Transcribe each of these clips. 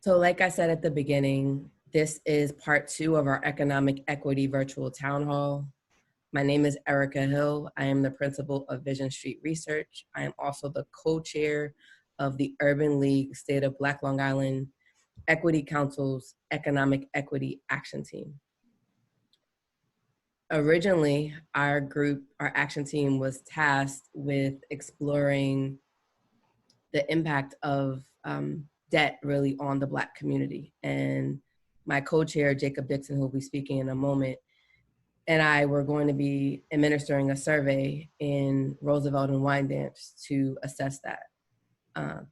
So like I said at the beginning, this is part 2 of our economic equity virtual town hall. My name is Erica Hill. I am the principal of Vision Street Research. I am also the co-chair of the Urban League State of Black Long Island Equity Council's Economic Equity Action Team. Originally, our action team was tasked with exploring the impact of debt really on the Black community. And my co-chair, Jacob Dixon, who will be speaking in a moment, and I were going to be administering a survey in Roosevelt and Wyandanch to assess that.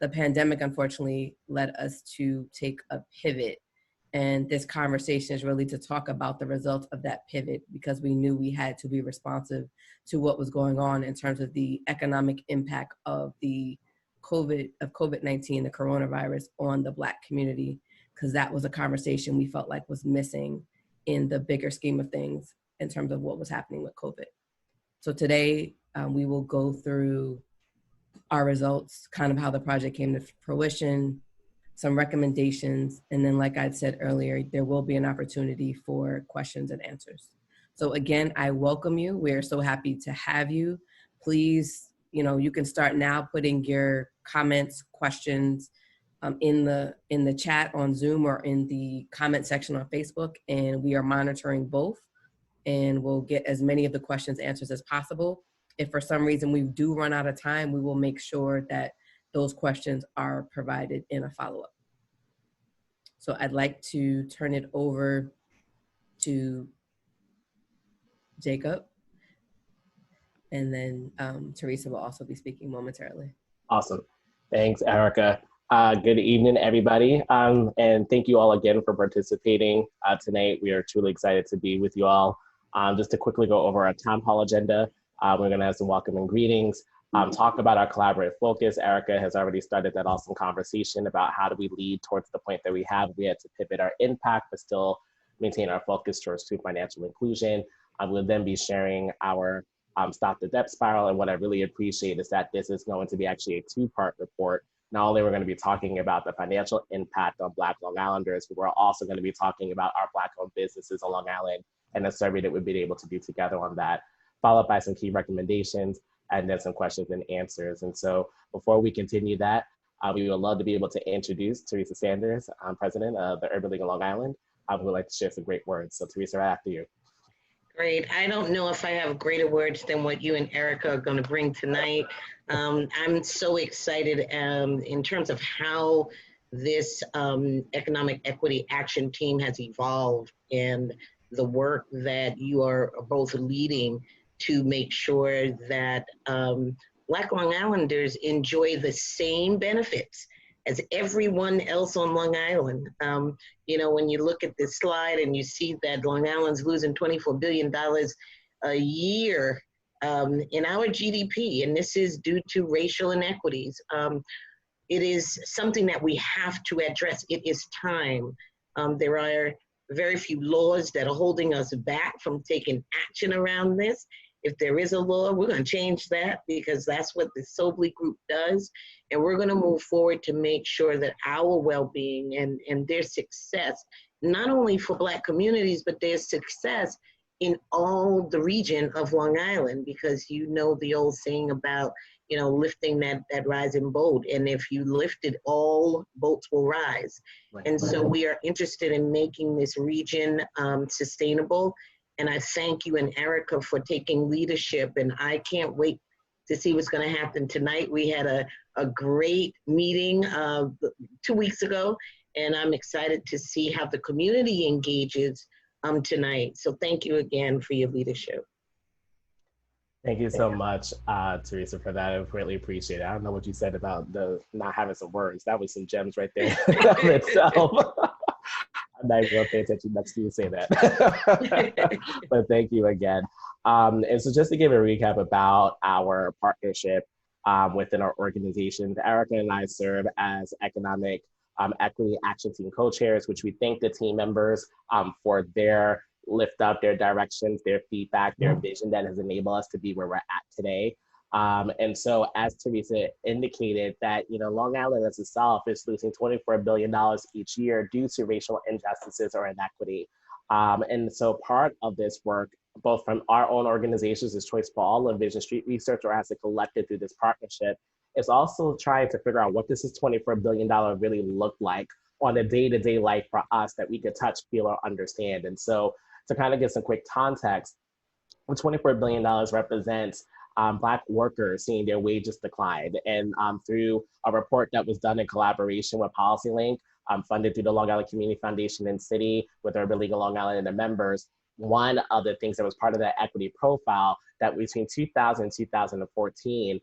The pandemic, unfortunately, led us to take a pivot. And this conversation is really to talk about the results of that pivot, because we knew we had to be responsive to what was going on in terms of the economic impact of the COVID-19, the coronavirus, on the Black community, because that was a conversation we felt like was missing in the bigger scheme of things in terms of what was happening with COVID. So today we will go through our results, kind of how the project came to fruition, some recommendations, and then like I said earlier, there will be an opportunity for questions and answers. So again, I welcome you. We're so happy to have you. Please, you can start now putting your comments, questions in the chat on Zoom or in the comment section on Facebook, and we are monitoring both, and we'll get as many of the questions answered as possible. If for some reason we do run out of time, we will make sure that those questions are provided in a follow-up. So I'd like to turn it over to Jacob, and then Teresa will also be speaking momentarily. Awesome. Thanks, Erica. Good evening, everybody. And thank you all again for participating tonight. We are truly excited to be with you all. Just to quickly go over our town hall agenda, we're going to have some welcome and greetings, talk about our collaborative focus. Erica has already started that awesome conversation about how do we lead towards the point that we have. We had to pivot our impact, but still maintain our focus towards true financial inclusion. We'll then be sharing our Stop the Debt Spiral. And what I really appreciate is that this is going to be actually a 2-part report. Not only we're going to be talking about the financial impact on Black Long Islanders, but we're also going to be talking about our Black-owned businesses on Long Island and a survey that we've been able to do together on that, followed by some key recommendations and then some questions and answers. And so before we continue that, we would love to be able to introduce Teresa Sanders, president of the Urban League of Long Island, who would like to share some great words. So Teresa, right after you. Great. I don't know if I have greater words than what you and Erica are going to bring tonight. I'm so excited in terms of how this economic equity action team has evolved and the work that you are both leading to make sure that Black Long Islanders enjoy the same benefits as everyone else on Long Island. When you look at this slide and you see that Long Island's losing $24 billion a year in our GDP, and this is due to racial inequities, it is something that we have to address. It is time. There are very few laws that are holding us back from taking action around this. If there is a law, we're going to change that, because that's what the Sobley Group does. And we're going to move forward to make sure that our well-being and their success, not only for Black communities, but their success in all the region of Long Island, because the old saying about, lifting that rising boat. And if you lift it, all boats will rise. Right. And so we are interested in making this region sustainable. And I thank you and Erica for taking leadership, and I can't wait to see what's going to happen tonight. We had a great meeting 2 weeks ago, and I'm excited to see how the community engages tonight. So thank you again for your leadership. Thank you so much, Teresa, for that. I greatly appreciate it. I don't know what you said about the not having some words. That was some gems right there in itself. I'm not even going to pay attention next to you say that. But thank you again. And so just to give a recap about our partnership within our organizations, Erica and I serve as Economic Equity Action Team co-chairs, which we thank the team members for their lift up, their directions, their feedback, their vision that has enabled us to be where we're at today. And so, as Teresa indicated, that Long Island as itself is losing $24 billion each year due to racial injustices or inequity. And so, part of this work, both from our own organizations as Choice for All and Vision Street Research, or as a collective through this partnership, is also trying to figure out what does this $24 billion really look like on a day-to-day life for us that we could touch, feel, or understand. And so, to kind of give some quick context, what $24 billion represents Black workers seeing their wages decline. And through a report that was done in collaboration with PolicyLink, funded through the Long Island Community Foundation and City with Urban League of Long Island and their members, one of the things that was part of that equity profile that between 2000 and 2014,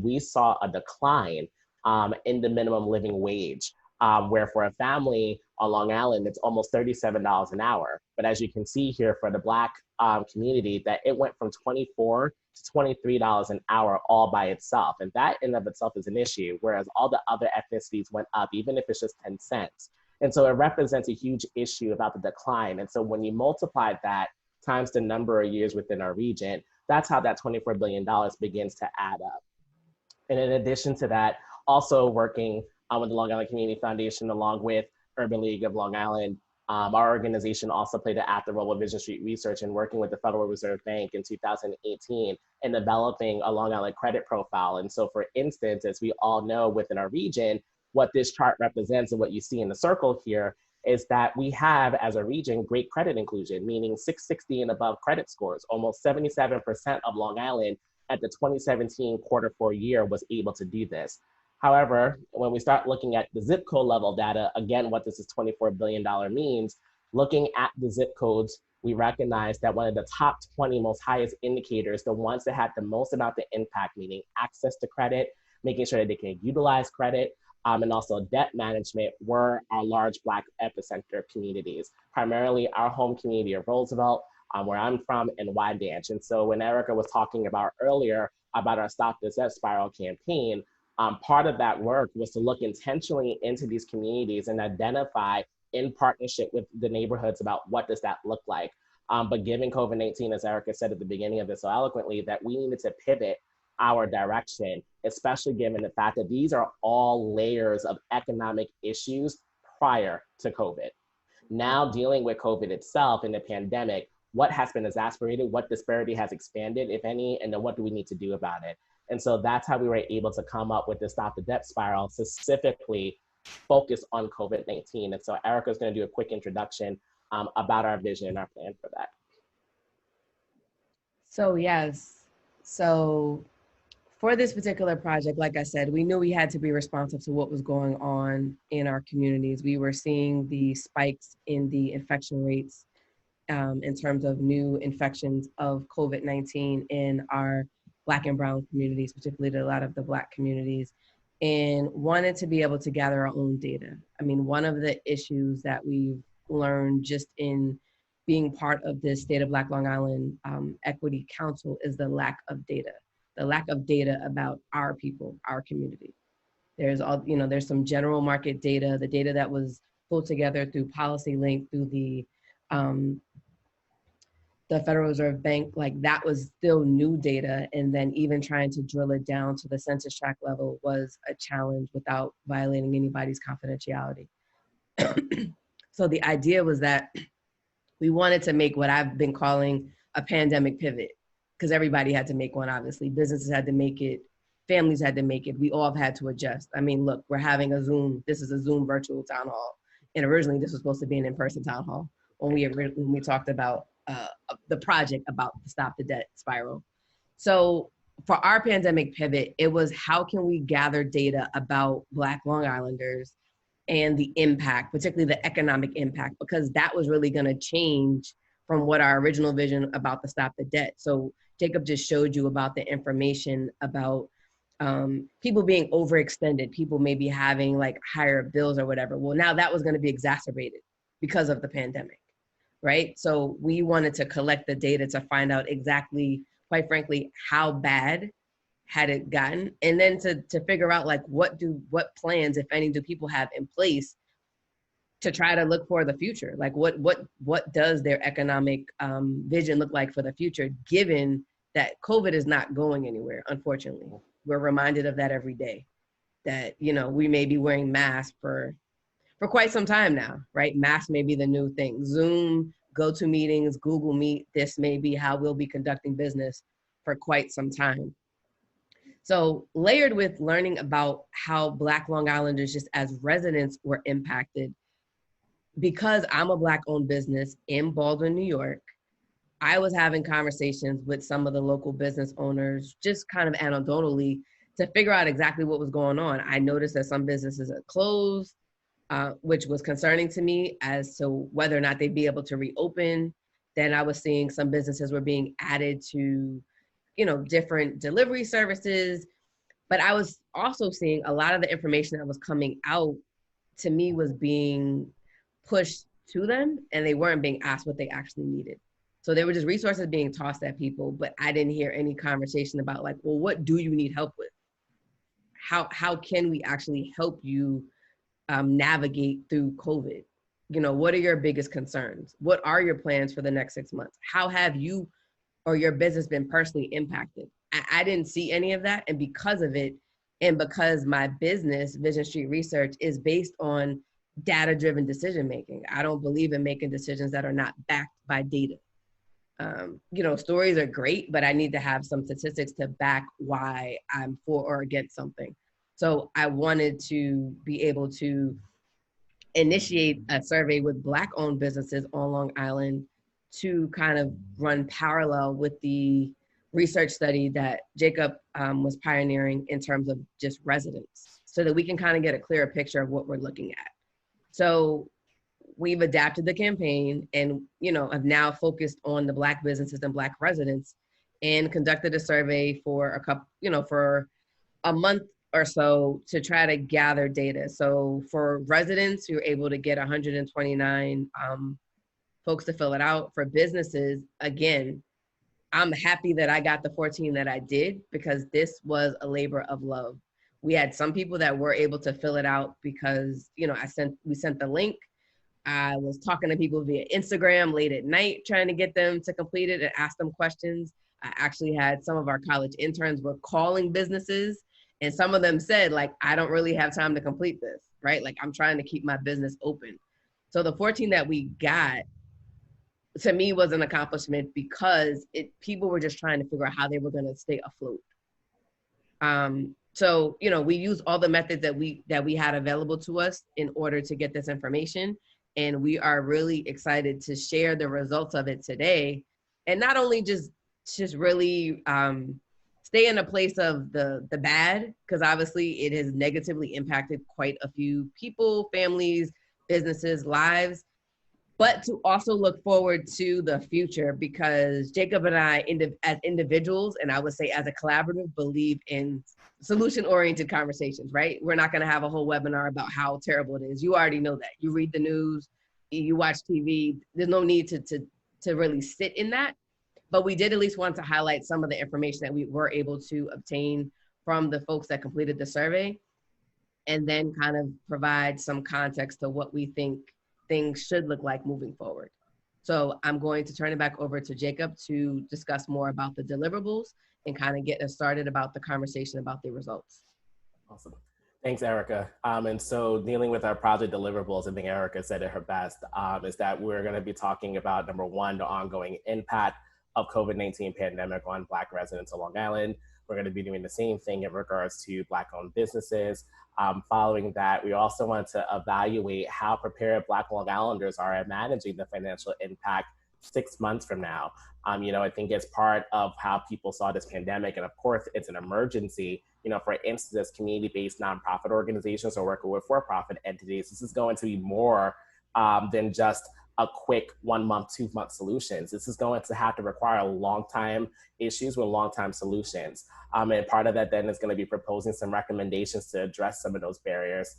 we saw a decline in the minimum living wage, where for a family on Long Island, it's almost $37 an hour. But as you can see here for the Black community, that it went from $24 to $23 an hour all by itself. And that in of itself is an issue, whereas all the other ethnicities went up, even if it's just 10 cents. And so it represents a huge issue about the decline. And so when you multiply that times the number of years within our region, that's how that $24 billion begins to add up. And in addition to that, also working with the Long Island Community Foundation, along with Urban League of Long Island, our organization also played an active role with Vision Street Research and working with the Federal Reserve Bank in 2018 in developing a Long Island credit profile. And so, for instance, as we all know within our region, what this chart represents and what you see in the circle here is that we have, as a region, great credit inclusion, meaning 660 and above credit scores. Almost 77% of Long Island at the 2017 Q4 year was able to do this. However, when we start looking at the zip code level data, again, what this is $24 billion means, looking at the zip codes, we recognize that one of the top 20 most highest indicators, the ones that had the most about the impact, meaning access to credit, making sure that they can utilize credit, and also debt management, were our large Black epicenter communities, primarily our home community of Roosevelt, where I'm from, and Wabanch. And so when Erica was talking about earlier about our Stop the Debt Spiral campaign, part of that work was to look intentionally into these communities and identify in partnership with the neighborhoods about what does that look like. But given COVID-19, as Erica said at the beginning of this so eloquently, that we needed to pivot our direction, especially given the fact that these are all layers of economic issues prior to COVID. Now dealing with COVID itself and the pandemic, what has been exasperated, what disparity has expanded, if any, and then what do we need to do about it? And so that's how we were able to come up with the Stop the Debt Spiral, specifically focused on COVID-19. And so Erica's going to do a quick introduction about our vision and our plan for that. So yes, so for this particular project, like I said, we knew we had to be responsive to what was going on in our communities. We were seeing the spikes in the infection rates in terms of new infections of COVID-19 in our Black and brown communities, particularly a lot of the Black communities, and wanted to be able to gather our own data. I mean, one of the issues that we've learned just in being part of this State of Black Long Island Equity Council is the lack of data about our people, our community. There's there's some general market data, the data that was pulled together through PolicyLink, through the Federal Reserve Bank, like that was still new data. And then even trying to drill it down to the census tract level was a challenge without violating anybody's confidentiality. So the idea was that we wanted to make what I've been calling a pandemic pivot, because everybody had to make one, obviously. Businesses had to make it, families had to make it, we all have had to adjust. I mean, look, we're having a Zoom, this is a Zoom virtual town hall. And originally this was supposed to be an in-person town hall when we talked about the project about the Stop the Debt Spiral. So for our pandemic pivot, it was how can we gather data about Black Long Islanders and the impact, particularly the economic impact, because that was really gonna change from what our original vision about the Stop the Debt. So Jacob just showed you about the information about people being overextended, people maybe having like higher bills or whatever. Well, now that was gonna be exacerbated because of the pandemic, right? So we wanted to collect the data to find out exactly, quite frankly, how bad had it gotten, and then to figure out like what plans, if any, do people have in place to try to look for the future? Like what does their economic vision look like for the future, given that COVID is not going anywhere, unfortunately. We're reminded of that every day, that, you know, we may be wearing masks for quite some time now, right? Masks may be the new thing. Zoom, GoToMeetings, Google Meet, this may be how we'll be conducting business for quite some time. So layered with learning about how Black Long Islanders just as residents were impacted, because I'm a Black owned business in Baldwin, New York, I was having conversations with some of the local business owners, just kind of anecdotally, to figure out exactly what was going on. I noticed that some businesses had closed, which was concerning to me as to whether or not they'd be able to reopen. Then I was seeing some businesses were being added to, you know, different delivery services. But I was also seeing a lot of the information that was coming out to me was being pushed to them, and they weren't being asked what they actually needed. So there were just resources being tossed at people, but I didn't hear any conversation about like, well, what do you need help with? How can we actually help you navigate through COVID? You know, what are your biggest concerns? What are your plans for the next 6 months? How have you or your business been personally impacted? I didn't see any of that. And because of it, and because my business, Vision Street Research, is based on data-driven decision-making, I don't believe in making decisions that are not backed by data. You know, stories are great, but I need to have some statistics to back why I'm for or against something. So I wanted to be able to initiate a survey with Black-owned businesses on Long Island to kind of run parallel with the research study that Jacob was pioneering in terms of just residents, so that we can kind of get a clearer picture of what we're looking at. So we've adapted the campaign and, you know, have now focused on the Black businesses and Black residents, and conducted a survey for a couple, you know, for a month or so to try to gather data. So for residents, we were able to get 129 folks to fill it out. For businesses, again, I'm happy that I got the 14 that I did, because this was a labor of love. We had some people that were able to fill it out because, you know, we sent the link. I was talking to people via Instagram late at night, trying to get them to complete it and ask them questions. I actually had some of our college interns were calling businesses, and some of them said, like, I don't really have time to complete this, right? Like, I'm trying to keep my business open. So the 14 that we got, to me, was an accomplishment, because people were just trying to figure out how they were going to stay afloat. So, you know, we used all the methods that we had available to us in order to get this information. And we are really excited to share the results of it today. And not only just really stay in a place of the bad, because obviously it has negatively impacted quite a few people, families, businesses, lives, but to also look forward to the future, because Jacob and I, as individuals, and I would say as a collaborative, believe in solution-oriented conversations, right? We're not going to have a whole webinar about how terrible it is. You already know that. You read the news, you watch TV. There's no need to really sit in that. But we did at least want to highlight some of the information that we were able to obtain from the folks that completed the survey, and then kind of provide some context to what we think things should look like moving forward. So I'm going to turn it back over to Jacob to discuss more about the deliverables and kind of get us started about the conversation about the results. Awesome. Thanks, Erica. And so dealing with our project deliverables, I think Erica said it her best, is that we're going to be talking about, number one, the ongoing impact of COVID-19 pandemic on Black residents of Long Island. We're going to be doing the same thing in regards to Black-owned businesses. Following that, we also want to evaluate how prepared Black Long Islanders are at managing the financial impact 6 months from now. You know, I think it's part of how people saw this pandemic, and of course, it's an emergency. You know, for instance, community-based nonprofit organizations or working with for-profit entities, this is going to be more than just a quick 1 month, 2 month solutions. This is going to have to require long time issues with long time solutions. And part of that then is going to be proposing some recommendations to address some of those barriers.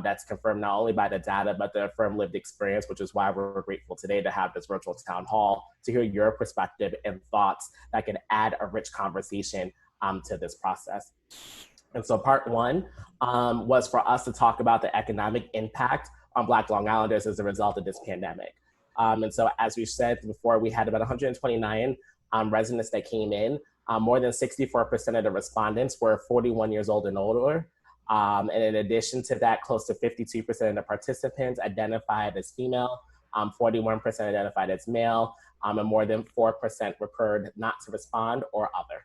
That's confirmed not only by the data, but the firm lived experience, which is why we're grateful today to have this virtual town hall to hear your perspective and thoughts that can add a rich conversation to this process. And so part one was for us to talk about the economic impact on Black Long Islanders as a result of this pandemic. And so as we said before, we had about 129 residents that came in. More than 64% of the respondents were 41 years old and older. And in addition to that, close to 52% of the participants identified as female, 41% identified as male, and more than 4% referred not to respond or other.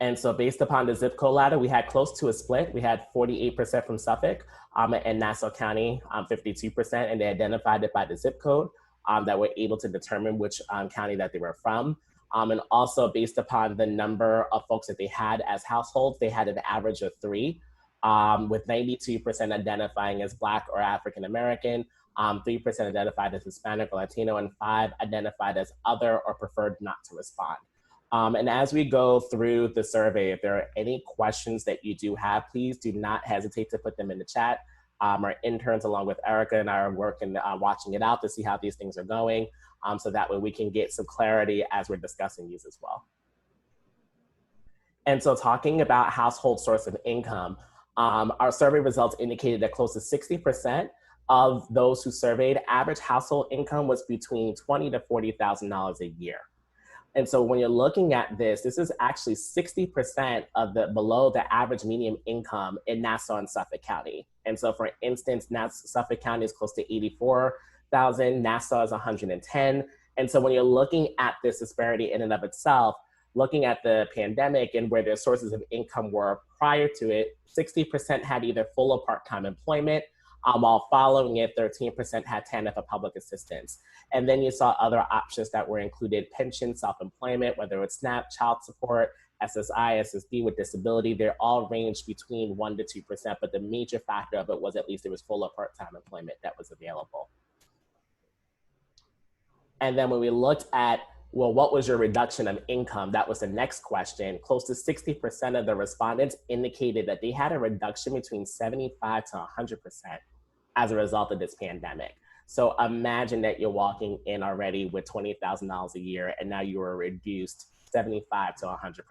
And so based upon the zip code ladder, we had close to a split. We had 48% from Suffolk and Nassau County, 52%, and they identified it by the zip code that were able to determine which county that they were from. And also based upon the number of folks that they had as households, they had an average of 3, with 92% identifying as Black or African American, 3% identified as Hispanic or Latino, and 5 identified as other or preferred not to respond. And as we go through the survey, if there are any questions that you do have, please do not hesitate to put them in the chat. Our interns, along with Erica and I, are working, watching it out to see how these things are going, so that way we can get some clarity as we're discussing these as well. And so talking about household source of income, our survey results indicated that close to 60% of those who surveyed, average household income was between $20,000 to $40,000 a year. And so when you're looking at this, this is actually 60% of the below the average median income in Nassau and Suffolk County. And so for instance, Suffolk County is close to 84,000, Nassau is 110. And so when you're looking at this disparity in and of itself, looking at the pandemic and where their sources of income were prior to it, 60% had either full or part-time employment, while following it, 13% had TANF or public assistance. And then you saw other options that were included: pension, self-employment, whether it's SNAP, child support, SSI, SSD with disability. They all ranged between 1% to 2%, but the major factor of it was at least it was full or part-time employment that was available. And then when we looked at, well, what was your reduction of income? That was the next question. Close to 60% of the respondents indicated that they had a reduction between 75 to 100% as a result of this pandemic. So imagine that you're walking in already with $20,000 a year and now you are reduced 75 to 100%.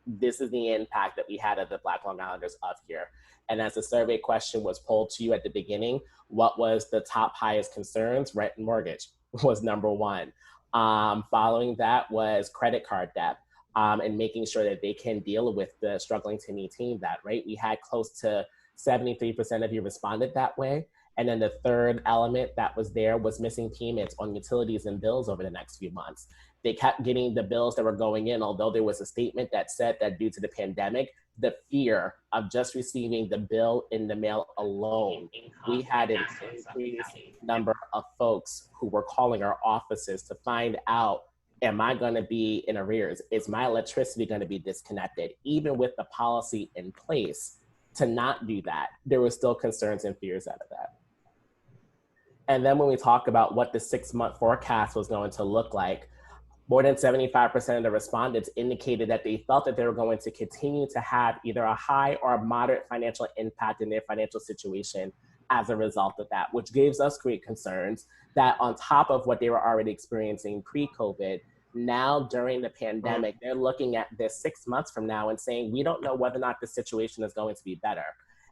This is the impact that we had of the Black Long Islanders up here. And as the survey question was polled to you at the beginning, what was the top highest concerns? Rent and mortgage was number 1. Following that was credit card debt, and making sure that they can deal with the struggling to maintain that, right? We had close to 73% of you responded that way. And then the third element that was there was missing payments on utilities and bills over the next few months. They kept getting the bills that were going in, although there was a statement that said that due to the pandemic, the fear of just receiving the bill in the mail alone, we had an increased number of folks who were calling our offices to find out, am I gonna be in arrears? Is my electricity gonna be disconnected? Even with the policy in place to not do that, there were still concerns and fears out of that. And then when we talk about what the 6-month forecast was going to look like, more than 75% of the respondents indicated that they felt that they were going to continue to have either a high or a moderate financial impact in their financial situation as a result of that, which gives us great concerns that on top of what they were already experiencing pre-COVID, now during the pandemic, they're looking at this 6 months from now and saying, we don't know whether or not the situation is going to be better.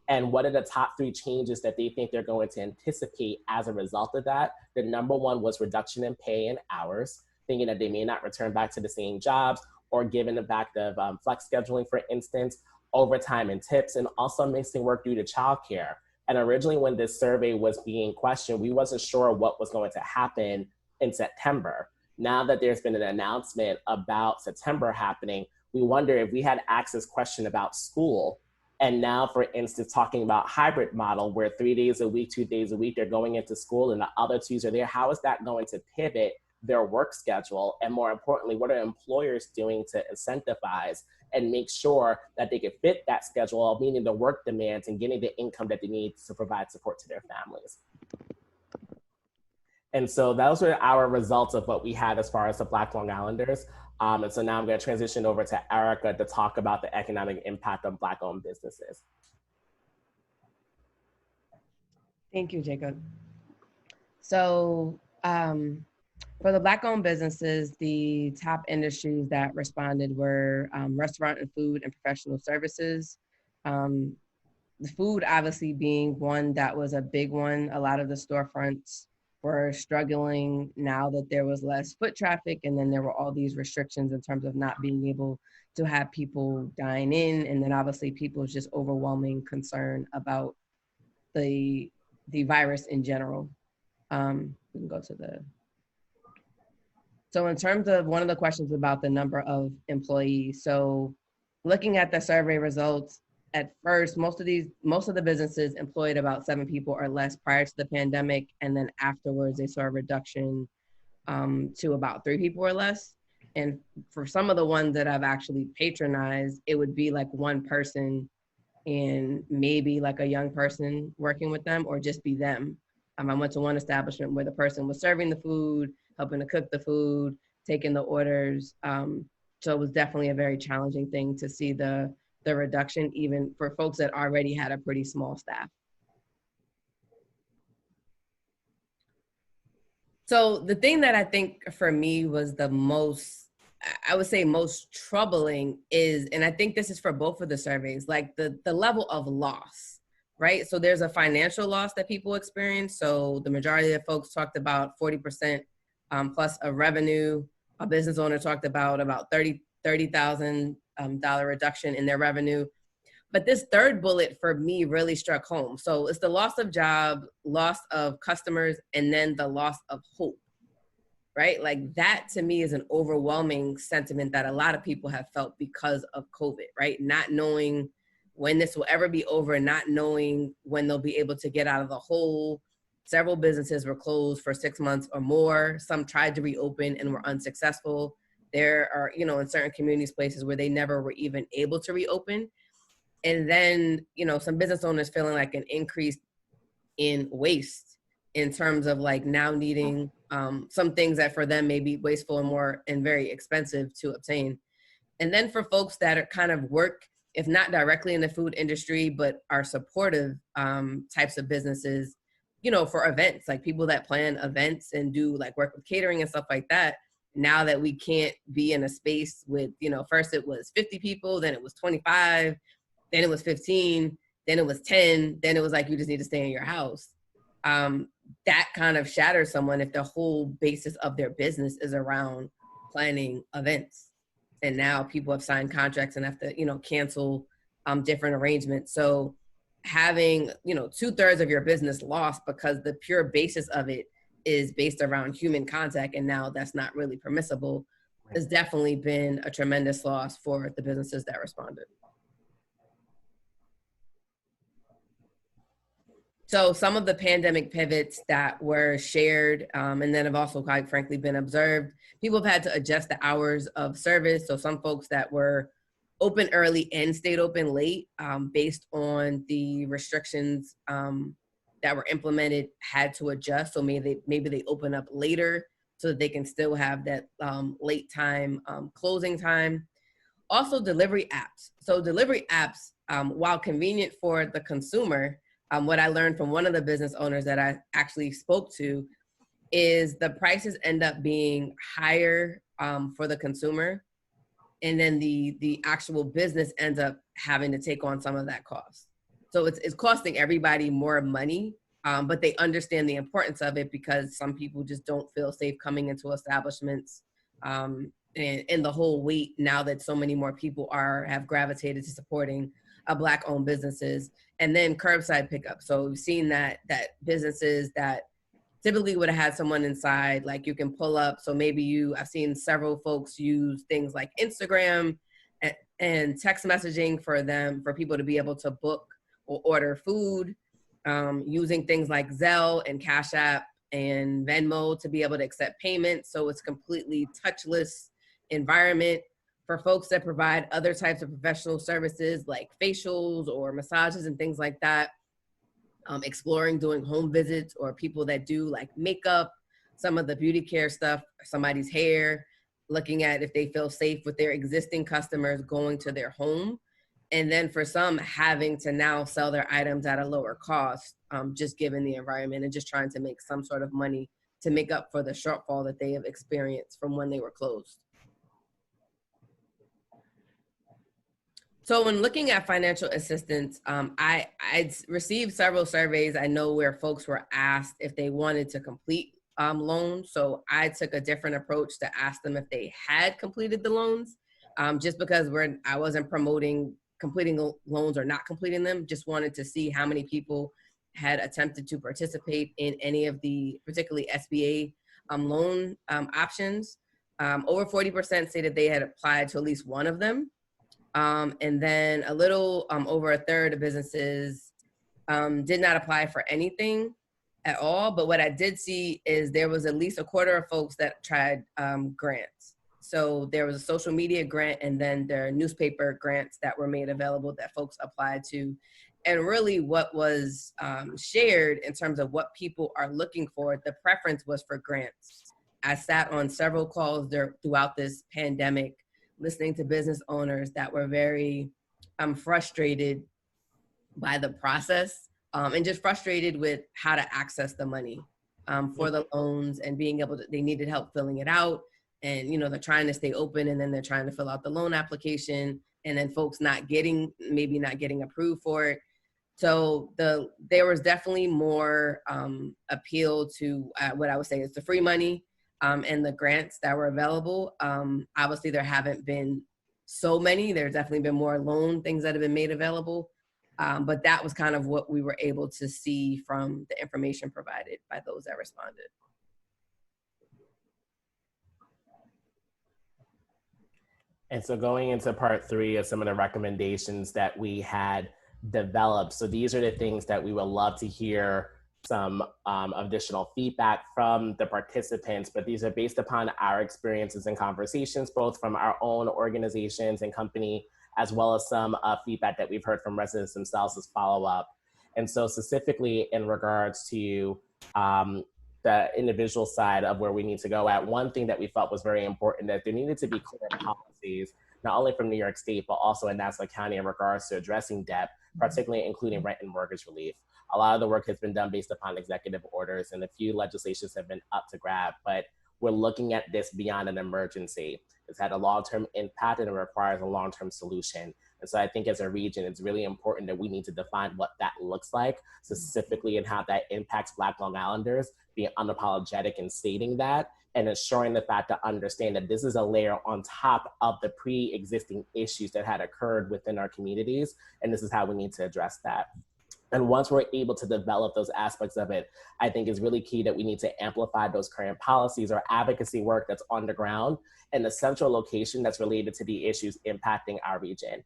And what are the top 3 changes that they think they're going to anticipate as a result of that? The number 1 was reduction in pay and hours, thinking that they may not return back to the same jobs, or given the fact of flex scheduling, for instance, overtime and tips, and also missing work due to childcare. And originally when this survey was being questioned, we wasn't sure what was going to happen in September. Now that there's been an announcement about September happening, we wonder if we had asked this question about school, and now, for instance, talking about hybrid model where 3 days a week, 2 days a week, they're going into school and the other 2s are there, how is that going to pivot their work schedule? And more importantly, what are employers doing to incentivize and make sure that they can fit that schedule, meaning the work demands and getting the income that they need to provide support to their families? And so those were our results of what we had as far as the Black Long Islanders. And so now I'm going to transition over to Erica to talk about the economic impact on Black-owned businesses. Thank you, Jacob. So for the Black-owned businesses, the top industries that responded were restaurant and food and professional services. The food obviously being one that was a big one. A lot of the storefronts were struggling now that there was less foot traffic, and then there were all these restrictions in terms of not being able to have people dine in, and then obviously people's just overwhelming concern about the virus in general. We can go to the. So in terms of one of the questions about the number of employees, so looking at the survey results, at first, most of the businesses employed about 7 people or less prior to the pandemic, and then afterwards they saw a reduction to about 3 people or less. And for some of the ones that I've actually patronized, it would be like one person and maybe like a young person working with them, or just be them. I went to one establishment where the person was serving the food, helping to cook the food, taking the orders. So it was definitely a very challenging thing to see the reduction, even for folks that already had a pretty small staff. So the thing that I think for me was the most, I would say most troubling is, and I think this is for both of the surveys, like the level of loss, right? So there's a financial loss that people experience. So the majority of folks talked about 40% plus of revenue. A business owner talked about $30,000 reduction in their revenue. But this third bullet for me really struck home. So it's the loss of job, loss of customers, and then the loss of hope, right? Like that to me is an overwhelming sentiment that a lot of people have felt because of COVID, right? Not knowing when this will ever be over, not knowing when they'll be able to get out of the hole. Several businesses were closed for 6 months or more. Some tried to reopen and were unsuccessful. There are, in certain communities, places where they never were even able to reopen. And then, some business owners feeling like an increase in waste in terms of like now needing some things that for them may be wasteful and very expensive to obtain. And then for folks that are kind of work, if not directly in the food industry, but are supportive types of businesses, for events, like people that plan events and do like work with catering and stuff like that. Now that we can't be in a space with, first it was 50 people, then it was 25, then it was 15, then it was 10, then it was like, you just need to stay in your house. That kind of shatters someone if the whole basis of their business is around planning events. And now people have signed contracts and have to, cancel different arrangements. So having, 2/3 of your business lost because the pure basis of it is based around human contact, and now that's not really permissible, has definitely been a tremendous loss for the businesses that responded. So some of the pandemic pivots that were shared and then have also quite frankly been observed, people have had to adjust the hours of service. So some folks that were open early and stayed open late based on the restrictions that were implemented had to adjust. So maybe they open up later so that they can still have that late time closing time. Also delivery apps. So delivery apps, while convenient for the consumer, what I learned from one of the business owners that I actually spoke to is the prices end up being higher for the consumer. And then the actual business ends up having to take on some of that cost. So it's costing everybody more money, but they understand the importance of it because some people just don't feel safe coming into establishments. And the whole weight now that so many more people have gravitated to supporting Black-owned businesses, and then curbside pickup. So we've seen that businesses that typically would have had someone inside, like you can pull up. So maybe I've seen several folks use things like Instagram and text messaging for people to be able to book or order food, using things like Zelle and Cash App and Venmo to be able to accept payments. So it's completely touchless environment. For folks that provide other types of professional services like facials or massages and things like that, exploring doing home visits, or people that do like makeup, some of the beauty care stuff, somebody's hair, looking at if they feel safe with their existing customers going to their home. And then for some, having to now sell their items at a lower cost, just given the environment, and just trying to make some sort of money to make up for the shortfall that they have experienced from when they were closed. So when looking at financial assistance, I received several surveys. I know where folks were asked if they wanted to complete loans. So I took a different approach to ask them if they had completed the loans, just because I wasn't promoting completing loans or not completing them. Just wanted to see how many people had attempted to participate in any of the particularly SBA loan options. Over 40% say that they had applied to at least one of them. And then a little over a third of businesses did not apply for anything at all. But what I did see is there was at least a quarter of folks that tried grants. So there was a social media grant, and then there are newspaper grants that were made available that folks applied to. And really what was shared in terms of what people are looking for, the preference was for grants. I sat on several calls throughout this pandemic, listening to business owners that were very frustrated by the process, and just frustrated with how to access the money for the loans, and being able to, they needed help filling it out. And, you know, they're trying to stay open, and then they're trying to fill out the loan application, and then folks maybe not getting approved for it. So there was definitely more appeal to what I would say is the free money and the grants that were available. Obviously, there haven't been so many. There's definitely been more loan things that have been made available. But that was kind of what we were able to see from the information provided by those that responded. And so going into part 3 of some of the recommendations that we had developed. So these are the things that we would love to hear some additional feedback from the participants, but these are based upon our experiences and conversations, both from our own organizations and company, as well as some feedback that we've heard from residents themselves as follow-up. And so specifically in regards to the individual side of where we need to go at, one thing that we felt was very important, that there needed to be clear policies, not only from New York State, but also in Nassau County in regards to addressing debt, particularly including rent and mortgage relief. A lot of the work has been done based upon executive orders, and a few legislations have been up to grab, but we're looking at this beyond an emergency. It's had a long-term impact and it requires a long-term solution. And so I think as a region, it's really important that we need to define what that looks like, specifically and how that impacts Black Long Islanders, being unapologetic in stating that, and ensuring the fact to understand that this is a layer on top of the pre-existing issues that had occurred within our communities, and this is how we need to address that. And once we're able to develop those aspects of it, I think it's really key that we need to amplify those current policies or advocacy work that's on the ground in the central location that's related to the issues impacting our region.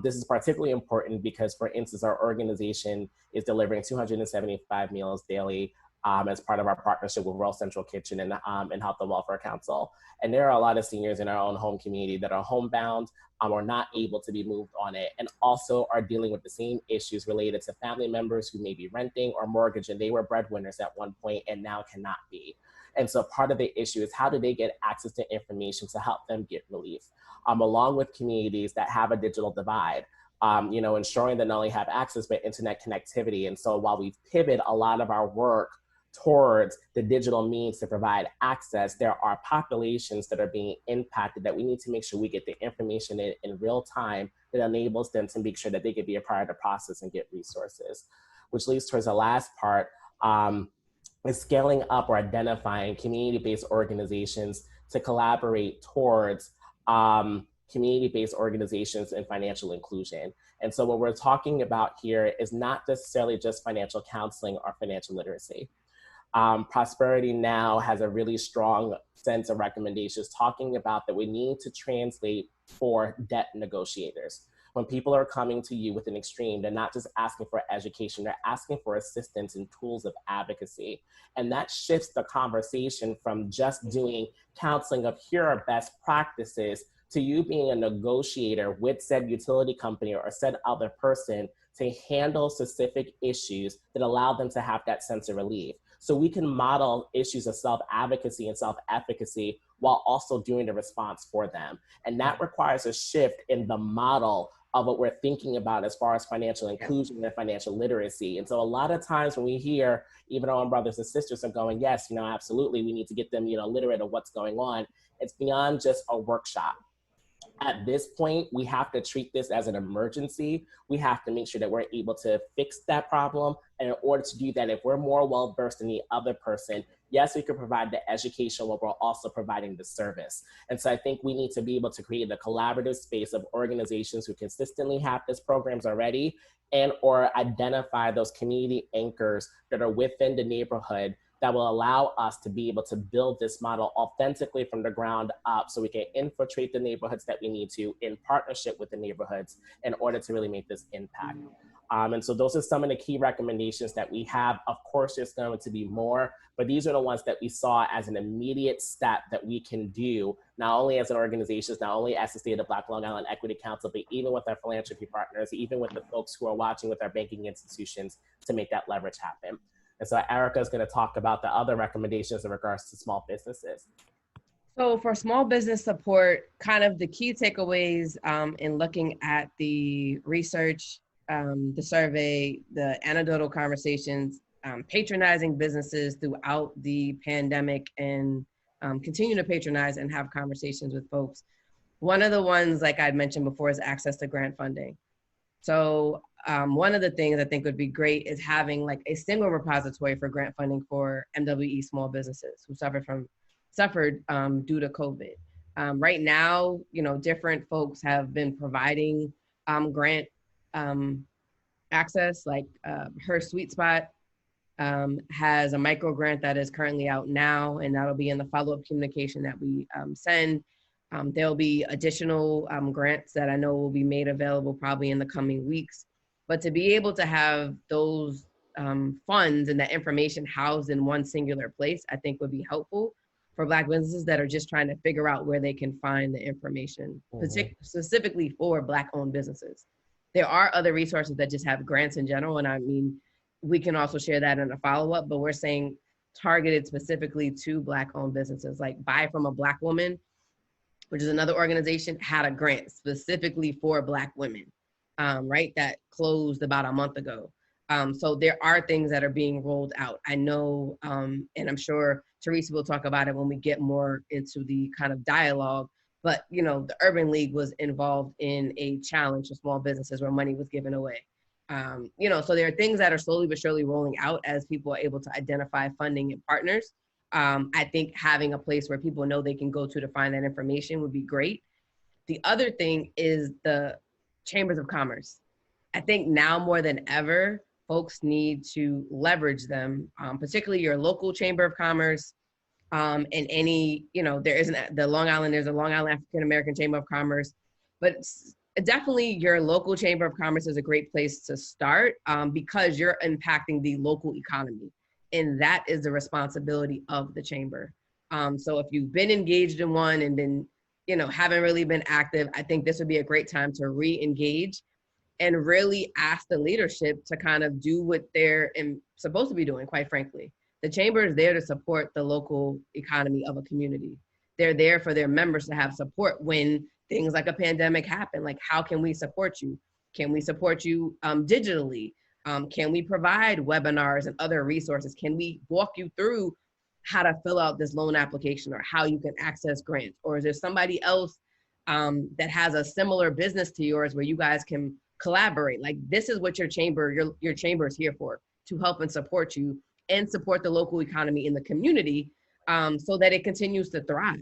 This is particularly important because, for instance, our organization is delivering 275 meals daily as part of our partnership with Rural Central Kitchen and Health and Welfare Council. And there are a lot of seniors in our own home community that are homebound or not able to be moved on it, and also are dealing with the same issues related to family members who may be renting or mortgage, and they were breadwinners at one point and now cannot be. And so part of the issue is how do they get access to information to help them get relief, along with communities that have a digital divide. Ensuring that not only have access, but internet connectivity. And so while we've pivoted a lot of our work towards the digital means to provide access, there are populations that are being impacted that we need to make sure we get the information in real time that enables them to make sure that they can be a part of the process and get resources. Which leads towards the last part, is scaling up or identifying community-based organizations to collaborate towards community-based organizations and financial inclusion. And so what we're talking about here is not necessarily just financial counseling or financial literacy. Prosperity Now has a really strong sense of recommendations talking about that we need to translate for debt negotiators. When people are coming to you with an extreme, they're not just asking for education, they're asking for assistance and tools of advocacy. And that shifts the conversation from just doing counseling of here are best practices to you being a negotiator with said utility company or said other person to handle specific issues that allow them to have that sense of relief. So we can model issues of self-advocacy and self-efficacy while also doing the response for them. And that requires a shift in the model of what we're thinking about as far as financial inclusion and financial literacy. And so a lot of times when we hear, even our own brothers and sisters are going, yes, absolutely, we need to get them, literate of what's going on. It's beyond just a workshop. At this point, we have to treat this as an emergency. We have to make sure that we're able to fix that problem. And in order to do that, if we're more well-versed than the other person, yes, we can provide the education while we're also providing the service. And so I think we need to be able to create a collaborative space of organizations who consistently have these programs already, and or identify those community anchors that are within the neighborhood that will allow us to be able to build this model authentically from the ground up, so we can infiltrate the neighborhoods that we need to in partnership with the neighborhoods in order to really make this impact. And so those are some of the key recommendations that we have. Of course, there's going to be more, but these are the ones that we saw as an immediate step that we can do, not only as an organization, not only as the State of Black Long Island Equity Council, but even with our philanthropy partners, even with the folks who are watching with our banking institutions, to make that leverage happen. And so Erica is going to talk about the other recommendations in regards to small businesses. So for small business support, kind of the key takeaways in looking at the research, the survey, the anecdotal conversations, patronizing businesses throughout the pandemic, and continue to patronize and have conversations with folks. One of the ones, like I'd mentioned before, is access to grant funding. So one of the things I think would be great is having like a single repository for grant funding for MWE small businesses who suffered due to COVID. Right now, you know, different folks have been providing grant access, like her Sweet Spot has a micro grant that is currently out now, and that'll be in the follow-up communication that we send. There'll be additional grants that I know will be made available probably in the coming weeks. But to be able to have those funds and that information housed in one singular place, I think would be helpful for Black businesses that are just trying to figure out where they can find the information, specifically for Black-owned businesses. There are other resources that just have grants in general, and I mean, we can also share that in a follow-up, but we're saying targeted specifically to Black-owned businesses, like Buy from a Black Woman, which is another organization, had a grant specifically for Black women, right? That closed about a month ago. So there are things that are being rolled out. I know, and I'm sure Teresa will talk about it when we get more into the kind of dialogue, but you know, the Urban League was involved in a challenge for small businesses where money was given away. You know, so there are things that are slowly but surely rolling out as people are able to identify funding and partners. I think having a place where people know they can go to find that information would be great. The other thing is the chambers of commerce. I think now more than ever, folks need to leverage them, particularly your local chamber of commerce, and any, you know, there's a Long Island African American Chamber of Commerce, but definitely your local chamber of commerce is a great place to start, because you're impacting the local economy. And that is the responsibility of the chamber. So if you've been engaged in one and been, you know, haven't really been active, I think this would be a great time to re-engage and really ask the leadership to kind of do what they're supposed to be doing, quite frankly. The chamber is there to support the local economy of a community. They're there for their members to have support when things like a pandemic happen. Like, how can we support you? Can we support you digitally? Can we provide webinars and other resources? Can we walk you through how to fill out this loan application or how you can access grants? Or is there somebody else that has a similar business to yours where you guys can collaborate? Like, this is what your chamber is here for, to help and support you and support the local economy in the community, so that it continues to thrive.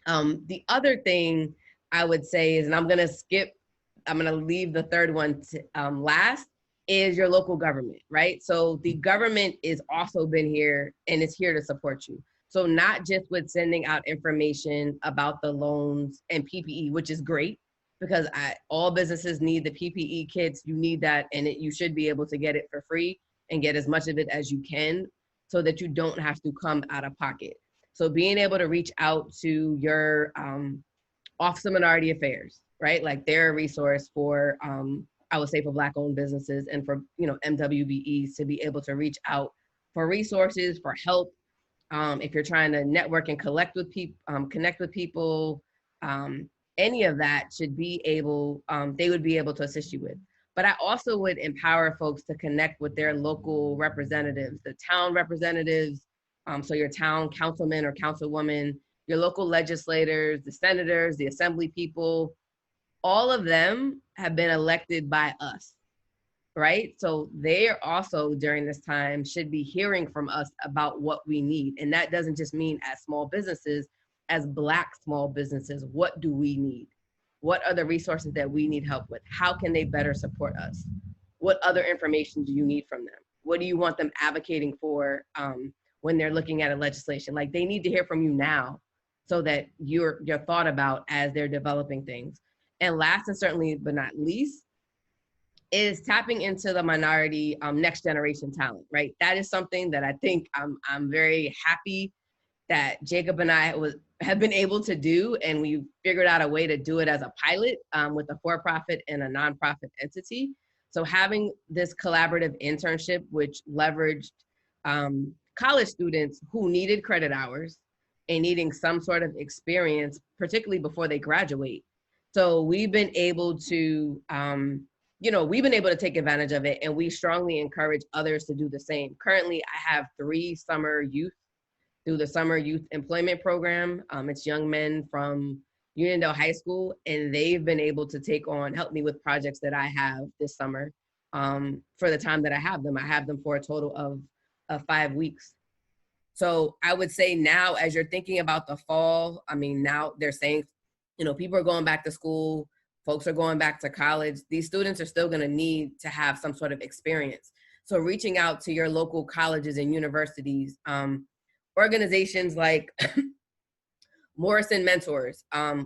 The other thing I would say is, and I'm gonna leave the third one to, last, is your local government, right? So the government is also been here and is here to support you. So not just with sending out information about the loans and PPE, which is great, because all businesses need the PPE kits. You need that, and you should be able to get it for free and get as much of it as you can so that you don't have to come out of pocket. So being able to reach out to your Office of Minority Affairs, right? Like, they're a resource for, I would say, for Black-owned businesses and for, you know, MWBEs to be able to reach out for resources, for help. If you're trying to network and connect with people, any of that should be able, they would be able to assist you with. But I also would empower folks to connect with their local representatives, the town representatives, so your town councilman or councilwoman, your local legislators, the senators, the assembly people, all of them have been elected by us, right? So they are also during this time should be hearing from us about what we need. And that doesn't just mean as small businesses, as Black small businesses, what do we need? What are the resources that we need help with? How can they better support us? What other information do you need from them? What do you want them advocating for when they're looking at a legislation? Like, they need to hear from you now so that you're thought about as they're developing things. And last and certainly but not least, is tapping into the minority next generation talent, right? That is something that I think I'm very happy that Jacob and I have been able to do, and we figured out a way to do it as a pilot with a for-profit and a nonprofit entity. So having this collaborative internship, which leveraged college students who needed credit hours and needing some sort of experience, particularly before they graduate. So we've been able to, we've been able to take advantage of it, and we strongly encourage others to do the same. Currently, I have 3 summer youth through the Summer Youth Employment Program. It's young men from Uniondale High School, and they've been able to help me with projects that I have this summer for the time that I have them. I have them for a total of 5 weeks. So I would say now, as you're thinking about the fall, I mean, now they're saying, people are going back to school, folks are going back to college. These students are still gonna need to have some sort of experience. So reaching out to your local colleges and universities, organizations like Morrison Mentors,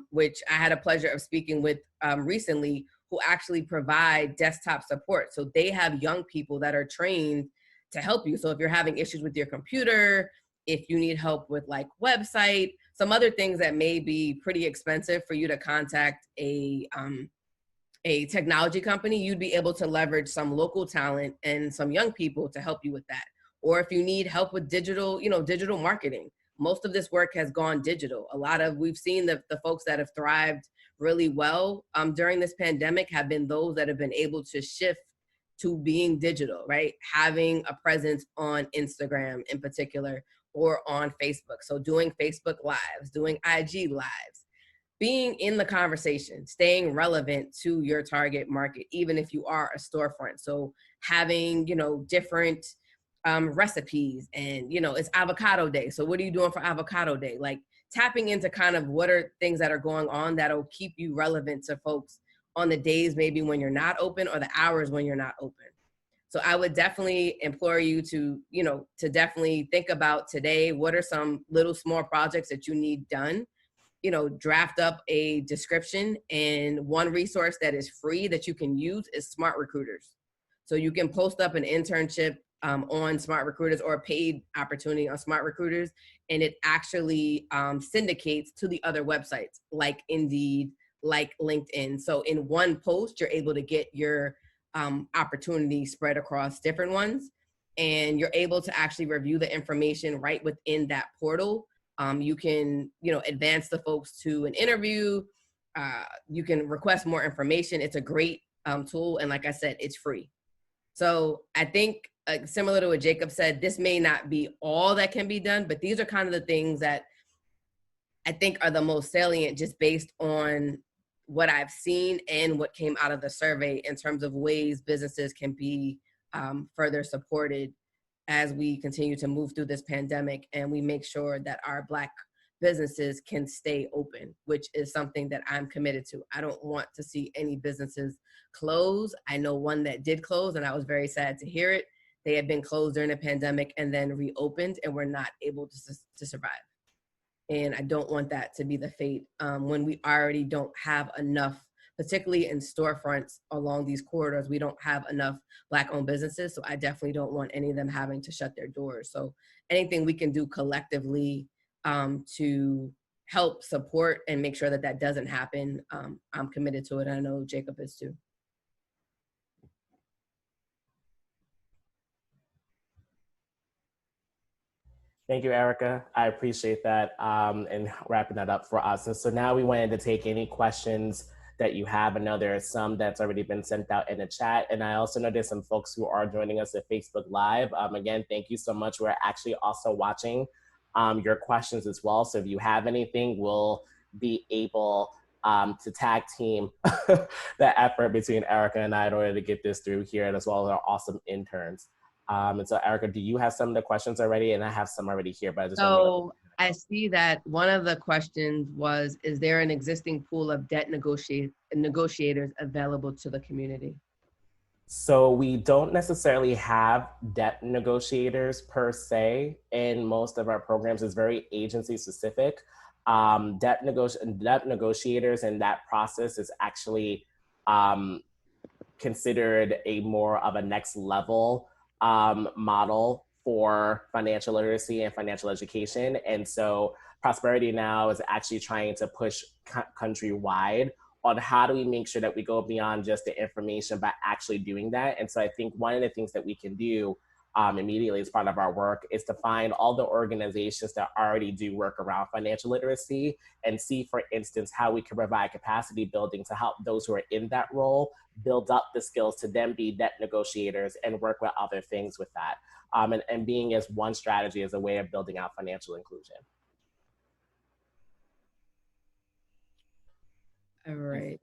which I had a pleasure of speaking with recently, who actually provide desktop support. So they have young people that are trained to help you. So if you're having issues with your computer, if you need help with like website, some other things that may be pretty expensive for you to contact a technology company, you'd be able to leverage some local talent and some young people to help you with that. Or if you need help with digital marketing, most of this work has gone digital. We've seen the folks that have thrived really well during this pandemic have been those that have been able to shift to being digital, right? Having a presence on Instagram in particular, or on Facebook. So doing Facebook Lives, doing IG Lives, being in the conversation, staying relevant to your target market, even if you are a storefront. So having, different recipes, and, it's avocado day. So what are you doing for avocado day? Like tapping into kind of what are things that are going on that'll keep you relevant to folks on the days maybe when you're not open, or the hours when you're not open. So I would definitely implore you to, to definitely think about today, what are some little small projects that you need done? Draft up a description, and one resource that is free that you can use is Smart Recruiters. So you can post up an internship on Smart Recruiters, or a paid opportunity on Smart Recruiters, and it actually syndicates to the other websites like Indeed, like LinkedIn. So in one post, you're able to get your opportunity spread across different ones, and you're able to actually review the information right within that portal. You can, advance the folks to an interview. You can request more information. It's a great tool, and like I said, it's free. So I think similar to what Jacob said, this may not be all that can be done, but these are kind of the things that I think are the most salient, just based on what I've seen and what came out of the survey in terms of ways businesses can be further supported as we continue to move through this pandemic, and we make sure that our Black businesses can stay open, which is something that I'm committed to. I don't want to see any businesses close. I know one that did close, and I was very sad to hear it. They had been closed during the pandemic and then reopened, and were not able to survive. And I don't want that to be the fate when we already don't have enough, particularly in storefronts along these corridors. We don't have enough Black-owned businesses, so I definitely don't want any of them having to shut their doors. So anything we can do collectively to help support and make sure that that doesn't happen, I'm committed to it. I know Jacob is too. Thank you, Erica. I appreciate that, and wrapping that up for us. And so now we wanted to take any questions that you have. I know there are some that's already been sent out in the chat. And I also know there's some folks who are joining us at Facebook Live. Again, thank you so much. We're actually also watching your questions as well. So if you have anything, we'll be able to tag team the effort between Erica and I in order to get this through here, and as well as our awesome interns. And so Erica, do you have some of the questions already? And I have some already here, but I just So I see that one of the questions was, is there an existing pool of debt negotiators available to the community? So we don't necessarily have debt negotiators per se in most of our programs. It's very agency specific. Debt negotiators in that process is actually considered a more of a next level model for financial literacy and financial education. And so Prosperity Now is actually trying to push countrywide on how do we make sure that we go beyond just the information, but actually doing that. And so I think one of the things that we can do immediately as part of our work is to find all the organizations that already do work around financial literacy and see, for instance, how we can provide capacity building to help those who are in that role build up the skills to then be debt negotiators and work with other things with that. And being as one strategy as a way of building out financial inclusion. All right.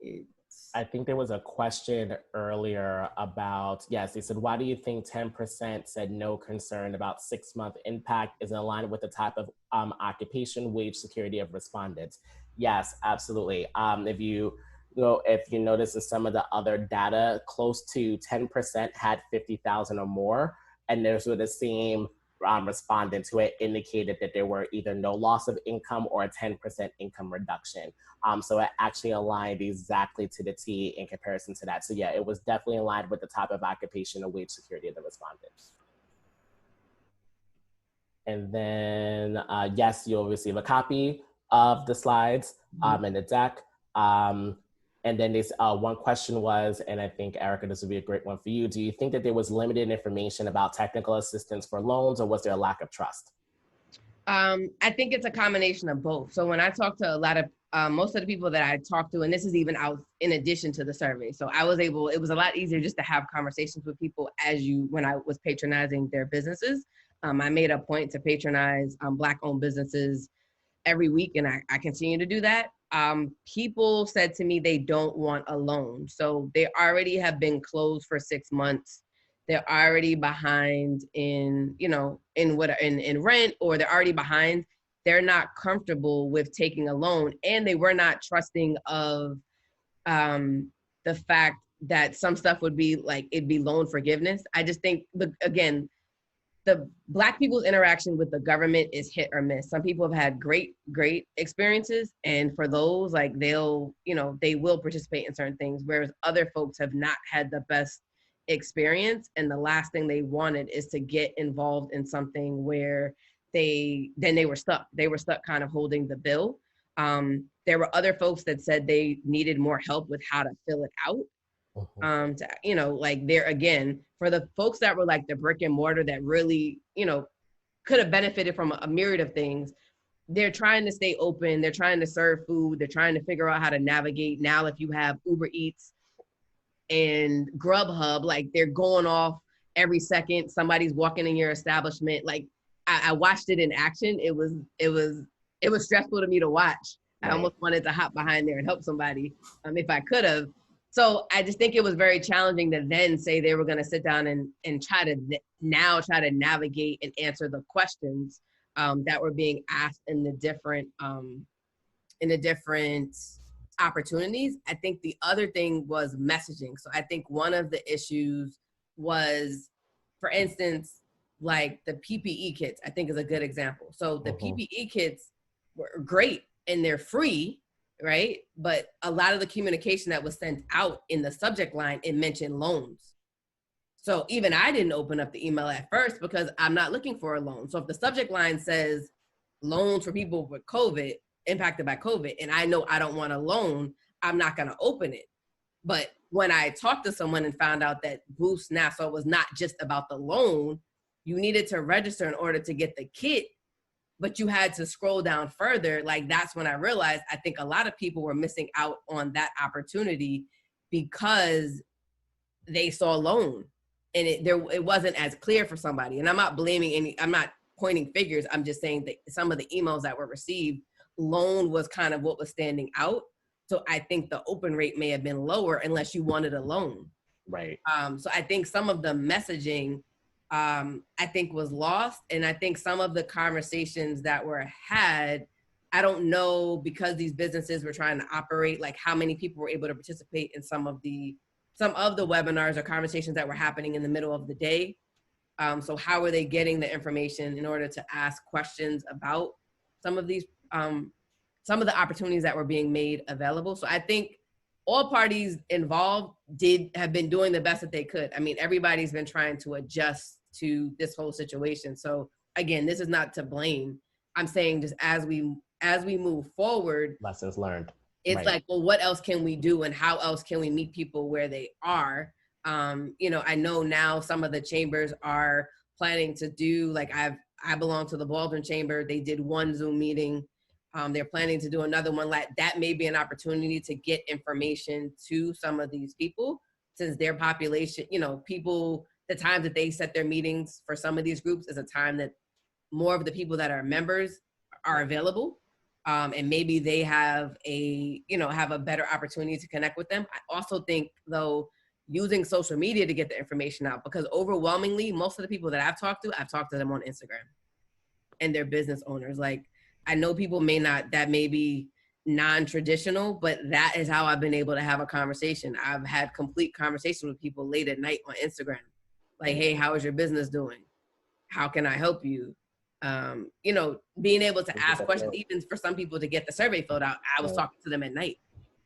I think there was a question earlier about, yes, they said, why do you think 10% said no concern about 6-month impact is in line with the type of occupation wage security of respondents? Yes, absolutely. If you notice in some of the other data, close to 10% had 50,000 or more, and those were the same respondents who had indicated that there were either no loss of income or a 10% income reduction. So it actually aligned exactly to the T in comparison to that. So yeah, it was definitely aligned with the type of occupation and wage security of the respondents. And then yes, you'll receive a copy of the slides in the deck. And then this one question was, and I think Erica, this would be a great one for you. Do you think that there was limited information about technical assistance for loans, or was there a lack of trust? I think it's a combination of both. So when I talk to a lot of, most of the people that I talked to, and this is even out in addition to the survey. So it was a lot easier just to have conversations with people when I was patronizing their businesses. I made a point to patronize Black owned businesses every week, and I continue to do that. People said to me they don't want a loan. So they already have been closed for 6 months. They're already behind in rent, or they're already behind. They're not comfortable with taking a loan, and they were not trusting of the fact that some stuff would be like, it'd be loan forgiveness. I just think, again, the Black people's interaction with the government is hit or miss. Some people have had great experiences, and for those, like, they will participate in certain things, whereas other folks have not had the best experience, and the last thing they wanted is to get involved in something where they were stuck. They were stuck kind of holding the bill. There were other folks that said they needed more help with how to fill it out. Like, there again, for the folks that were like the brick and mortar that really, could have benefited from a myriad of things, they're trying to stay open. They're trying to serve food. They're trying to figure out how to navigate. Now, if you have Uber Eats and Grubhub, like, they're going off every second. Somebody's walking in your establishment. Like, I watched it in action. It was stressful to me to watch. Right. I almost wanted to hop behind there and help somebody if I could have. So I just think it was very challenging to then say they were going to sit down and try to navigate and answer the questions that were being asked in the different opportunities. I think the other thing was messaging. So I think one of the issues was, for instance, like the PPE kits, I think is a good example. So the PPE kits were great and they're free, right? But a lot of the communication that was sent out in the subject line, it mentioned loans. So even I didn't open up the email at first because I'm not looking for a loan. So if the subject line says loans for people with COVID, impacted by COVID, and I know I don't want a loan, I'm not going to open it. But when I talked to someone and found out that Boost Nassau was not just about the loan, you needed to register in order to get the kit, but you had to scroll down further. Like, that's when I realized I think a lot of people were missing out on that opportunity because they saw loan and it wasn't as clear for somebody. And I'm not blaming I'm not pointing figures. I'm just saying that some of the emails that were received, loan was kind of what was standing out. So I think the open rate may have been lower unless you wanted a loan. Right. So I think some of the messaging, I think was lost. And I think some of the conversations that were had, I don't know, because these businesses were trying to operate, like how many people were able to participate in some of the webinars or conversations that were happening in the middle of the day. So how were they getting the information in order to ask questions about some of these, some of the opportunities that were being made available? So I think all parties involved have been doing the best that they could. I mean, everybody's been trying to adjust to this whole situation. So again, this is not to blame. I'm saying just as we move forward, Lessons learned. it's right. like, well, what else can we do and how else can we meet people where they are? You know, I know now some of the chambers are planning to do, like I belong to the Baldwin Chamber. They did one Zoom meeting. They're planning to do another one. Like that may be an opportunity to get information to some of these people, since their population, you know, people, the times that they set their meetings for some of these groups is a time that more of the people that are members are available. And maybe they have have a better opportunity to connect with them. I also think, though, using social media to get the information out, because overwhelmingly, most of the people that I've talked to them on Instagram, and they're business owners. Like, I know people that may be non-traditional, but that is how I've been able to have a conversation. I've had complete conversations with people late at night on Instagram. Like, hey, how is your business doing? How can I help you? You know, being able to ask questions, even for some people to get the survey filled out. I was talking to them at night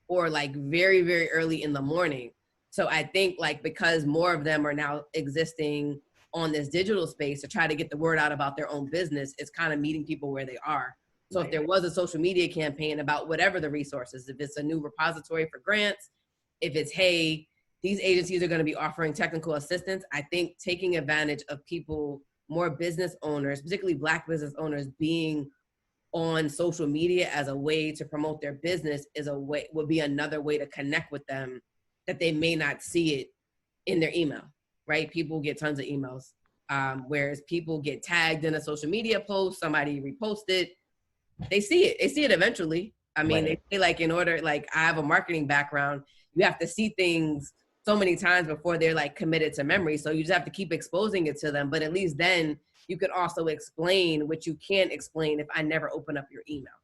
or like very, very early in the morning. So I think like, because more of them are now existing on this digital space to try to get the word out about their own business, it's kind of meeting people where they are. So if there was a social media campaign about whatever the resources, if it's a new repository for grants, if it's, hey, these agencies are going to be offering technical assistance, I think taking advantage of people, more business owners, particularly Black business owners, being on social media as a way to promote their business would be another way to connect with them that they may not see it in their email, right? People get tons of emails, whereas people get tagged in a social media post, somebody reposted, they see it eventually. I mean, they say like, in order, like I have a marketing background, you have to see things so many times before they're like committed to memory. So you just have to keep exposing it to them. But at least then you could also explain what you can't explain if I never open up your email.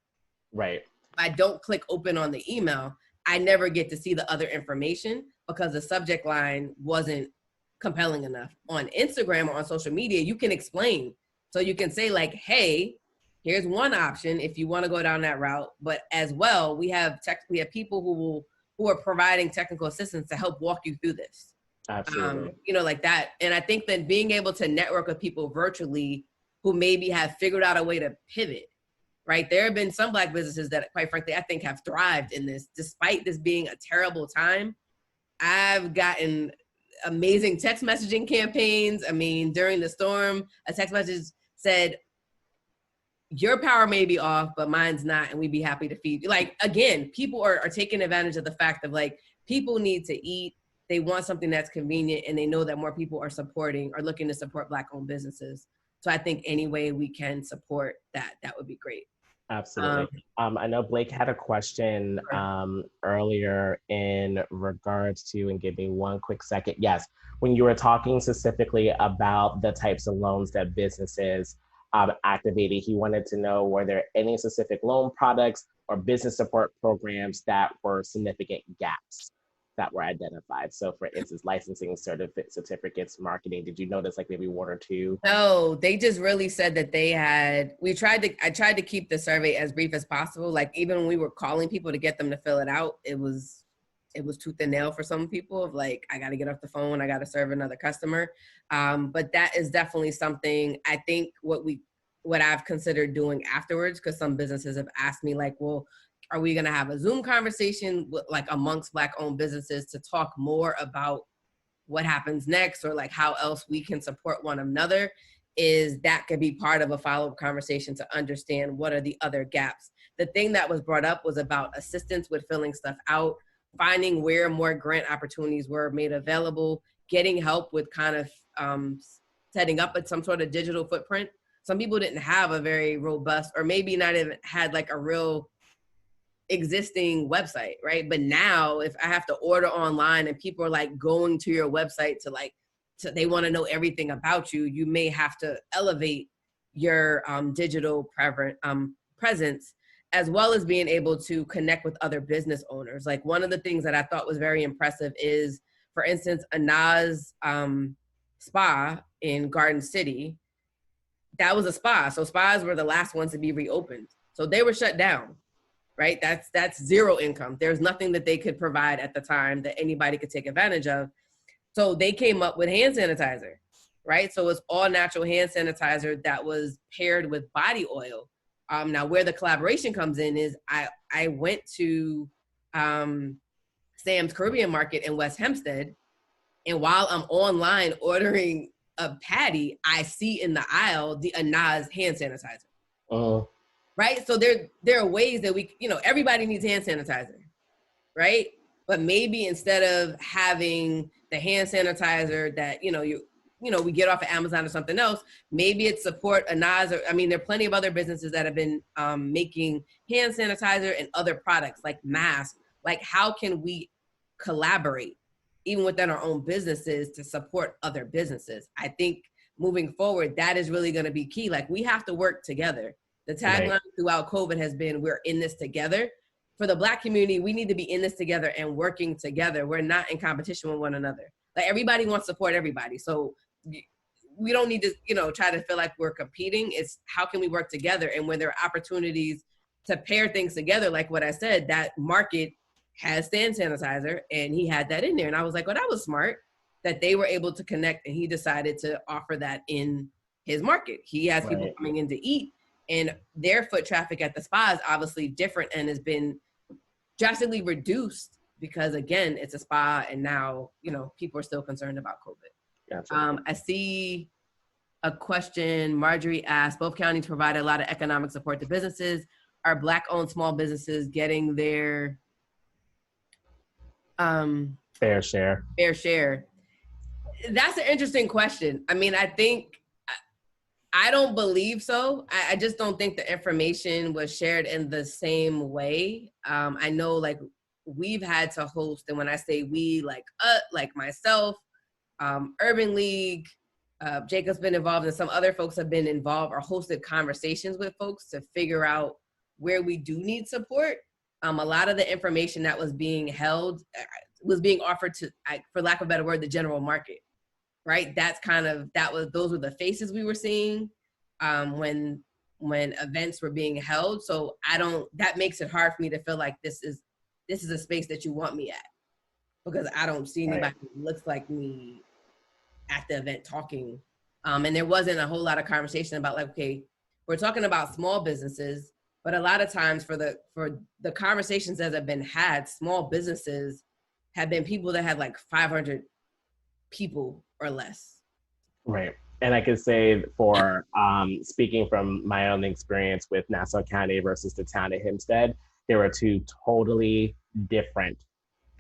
Right. If I don't click open on the email, I never get to see the other information because the subject line wasn't compelling enough. On Instagram or on social media, you can explain. So you can say like, hey, here's one option if you want to go down that route. But as well, we have people who are providing technical assistance to help walk you through this. Absolutely. You know, like that. And I think that being able to network with people virtually who maybe have figured out a way to pivot, right? There have been some Black businesses that, quite frankly, I think have thrived in this, despite this being a terrible time. I've gotten amazing text messaging campaigns. I mean, during the storm, a text message said, your power may be off, but mine's not, and we'd be happy to feed you. Like, again, people are taking advantage of the fact of like, people need to eat. They want something that's convenient, and they know that more people are looking to support Black-owned businesses. So I think any way we can support that would be great. Absolutely. I know Blake had a question earlier in regards to, and give me one quick second. Yes, when you were talking specifically about the types of loans that businesses activated, he wanted to know, were there any specific loan products or business support programs that were significant gaps that were identified? So for instance, licensing, certificates, marketing, did you notice like maybe one or two? No, they just really said that I tried to keep the survey as brief as possible. Like even when we were calling people to get them to fill it out, it was tooth and nail for some people of like, I got to get off the phone, I got to serve another customer. But that is definitely something I think what I've considered doing afterwards, because some businesses have asked me like, well, are we going to have a Zoom conversation with, like amongst Black-owned businesses to talk more about what happens next, or like how else we can support one another? Is that could be part of a follow-up conversation to understand what are the other gaps. The thing that was brought up was about assistance with filling stuff out, finding where more grant opportunities were made available, getting help with kind of setting up some sort of digital footprint. some people didn't have a very robust, or maybe not even had like a real existing website, right? But now if I have to order online and people are like going to your website to they want to know everything about you, you may have to elevate your digital presence, as well as being able to connect with other business owners. Like one of the things that I thought was very impressive is, for instance, Anaz spa in Garden City. That was a spa. So spas were the last ones to be reopened. So they were shut down, right? That's zero income. There's nothing that they could provide at the time that anybody could take advantage of. So they came up with hand sanitizer, right? So it's all natural hand sanitizer that was paired with body oil. Now where the collaboration comes in is I went to Sam's Caribbean Market in West Hempstead, and while I'm online ordering a patty, I see in the aisle the Anaz hand sanitizer. Right? So there are ways that we, everybody needs hand sanitizer, right? But maybe instead of having the hand sanitizer that, we get off of Amazon or something else, maybe it's support Anaz. There are plenty of other businesses that have been making hand sanitizer and other products like masks. Like, how can we collaborate even within our own businesses to support other businesses? I think moving forward, that is really going to be key. Like, we have to work together. The tagline throughout COVID has been, we're in this together. For the Black community, we need to be in this together and working together. We're not in competition with one another. Like, everybody wants to support everybody. So we don't need to, try to feel like we're competing. It's how can we work together? And when there are opportunities to pair things together, like what I said, that market has hand sanitizer and he had that in there. And I was like, well, that was smart that they were able to connect, and he decided to offer that in his market. He has people coming in to eat, and their foot traffic at the spa is obviously different and has been drastically reduced because, again, it's a spa, and now, people are still concerned about COVID. Gotcha. I see a question. Marjorie asked, both counties provide a lot of economic support to businesses. Are Black-owned small businesses getting their fair share? Fair share. That's an interesting question. I don't believe so. I just don't think the information was shared in the same way. I know, like, we've had to host, and when I say we, like myself, Urban League, Jacob's been involved, and some other folks have been involved or hosted conversations with folks to figure out where we do need support. A lot of the information that was being held was being offered to, for lack of a better word, the general market, right? Those were the faces we were seeing when events were being held. So that makes it hard for me to feel like this is a space that you want me at, because I don't see anybody who looks like me at the event talking. And there wasn't a whole lot of conversation about, like, okay, we're talking about small businesses, but a lot of times for the conversations that have been had, small businesses have been people that had like 500 people or less. Right. And I could say, for speaking from my own experience with Nassau County versus the town of Hempstead, there were two totally different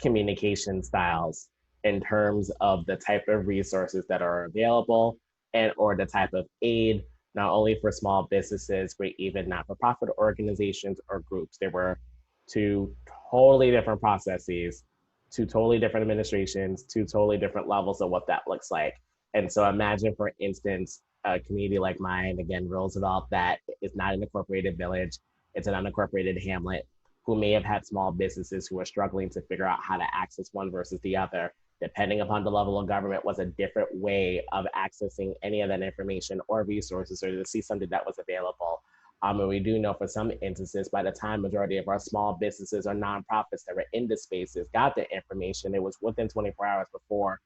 communication styles in terms of the type of resources that are available and or the type of aid, not only for small businesses, but even not-for-profit organizations or groups. There were two totally different processes, two totally different administrations, two totally different levels of what that looks like. And so imagine, for instance, a community like mine, again, Roosevelt, that is not an incorporated village, it's an unincorporated hamlet, who may have had small businesses who are struggling to figure out how to access one versus the other. Depending upon the level of government, was a different way of accessing any of that information or resources, or to see something that was available. And we do know for some instances, by the time majority of our small businesses or nonprofits that were in the spaces got the information, it was within 24 hours before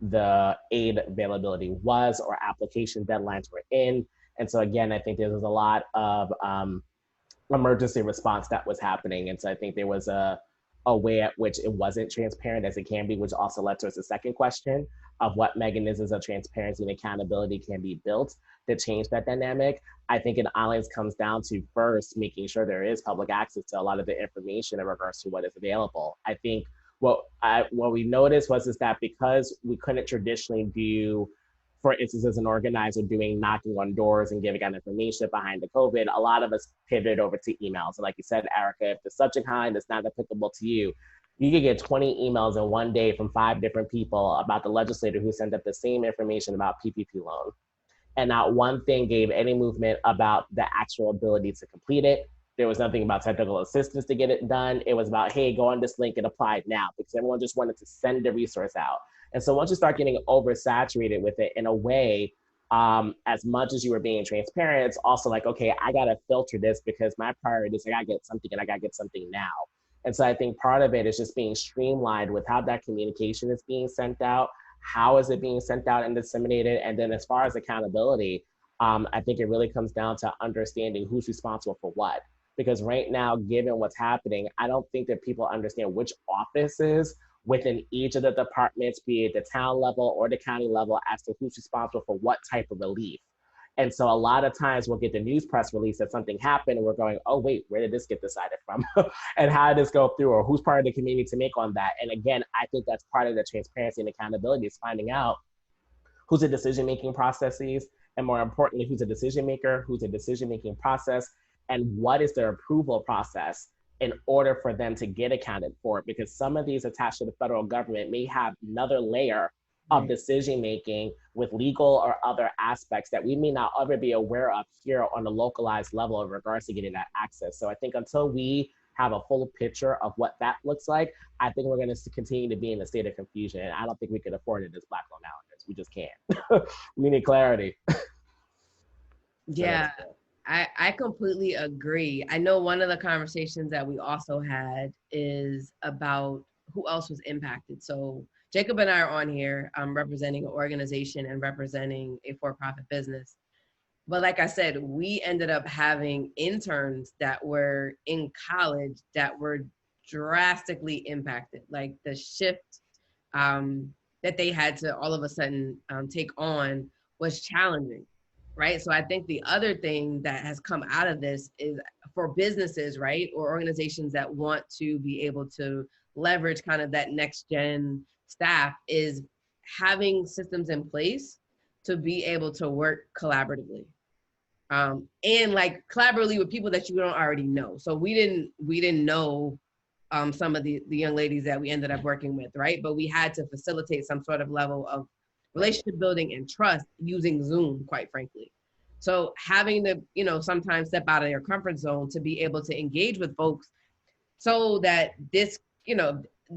the aid availability was, or application deadlines were in. And so again, I think there was a lot of emergency response that was happening. And so I think there was a way at which it wasn't transparent as it can be, which also led to us a second question of what mechanisms of transparency and accountability can be built to change that dynamic. I think it always comes down to, first, making sure there is public access to a lot of the information in regards to what is available. I think what we noticed was that because we couldn't traditionally do for instance, as an organizer doing knocking on doors and giving out information behind the COVID, a lot of us pivoted over to emails. And like you said, Erica, if the subject line is not applicable to you, you could get 20 emails in one day from 5 different people about the legislator who sent up the same information about PPP loan. And not one thing gave any movement about the actual ability to complete it. There was nothing about technical assistance to get it done. It was about, hey, go on this link and apply it now, because everyone just wanted to send the resource out. And so once you start getting oversaturated with it in a way, as much as you were being transparent, it's also like, okay, I gotta filter this because my priority is I gotta get something and I gotta get something now. And so I think part of it is just being streamlined with how that communication is being sent out, how is it being sent out and disseminated, and then as far as accountability, I think it really comes down to understanding who's responsible for what. Because right now, given what's happening, I don't think that people understand which offices within each of the departments, be it the town level or the county level, as to who's responsible for what type of relief. And so a lot of times we'll get the news press release that something happened and we're going, oh, wait, where did this get decided from? And how did this go through, or who's part of the community to make on that? And again, I think that's part of the transparency and accountability, is finding out who's the decision-making processes, and more importantly, who's a decision maker, who's a decision-making process, and what is their approval process in order for them to get accounted for. Because some of these attached to the federal government may have another layer of decision making with legal or other aspects that we may not ever be aware of here on a localized level in regards to getting that access. So I think until we have a full picture of what that looks like, I think we're going to continue to be in a state of confusion. And I don't think we could afford it as Black nowadays. We just can't. We need clarity. Yeah, I completely agree. I know one of the conversations that we also had is about who else was impacted. So Jacob and I are on here representing an organization and representing a for-profit business. But like I said, we ended up having interns that were in college that were drastically impacted. Like the shift that they had to all of a sudden take on was challenging, right? So I think the other thing that has come out of this is for businesses, right, or organizations that want to be able to leverage kind of that next gen staff, is having systems in place to be able to work collaboratively. And like collaboratively with people that you don't already know. So we didn't know some of the young ladies that we ended up working with, right? But we had to facilitate some sort of level of relationship building and trust using Zoom, quite frankly. So having to, sometimes step out of your comfort zone to be able to engage with folks so that this,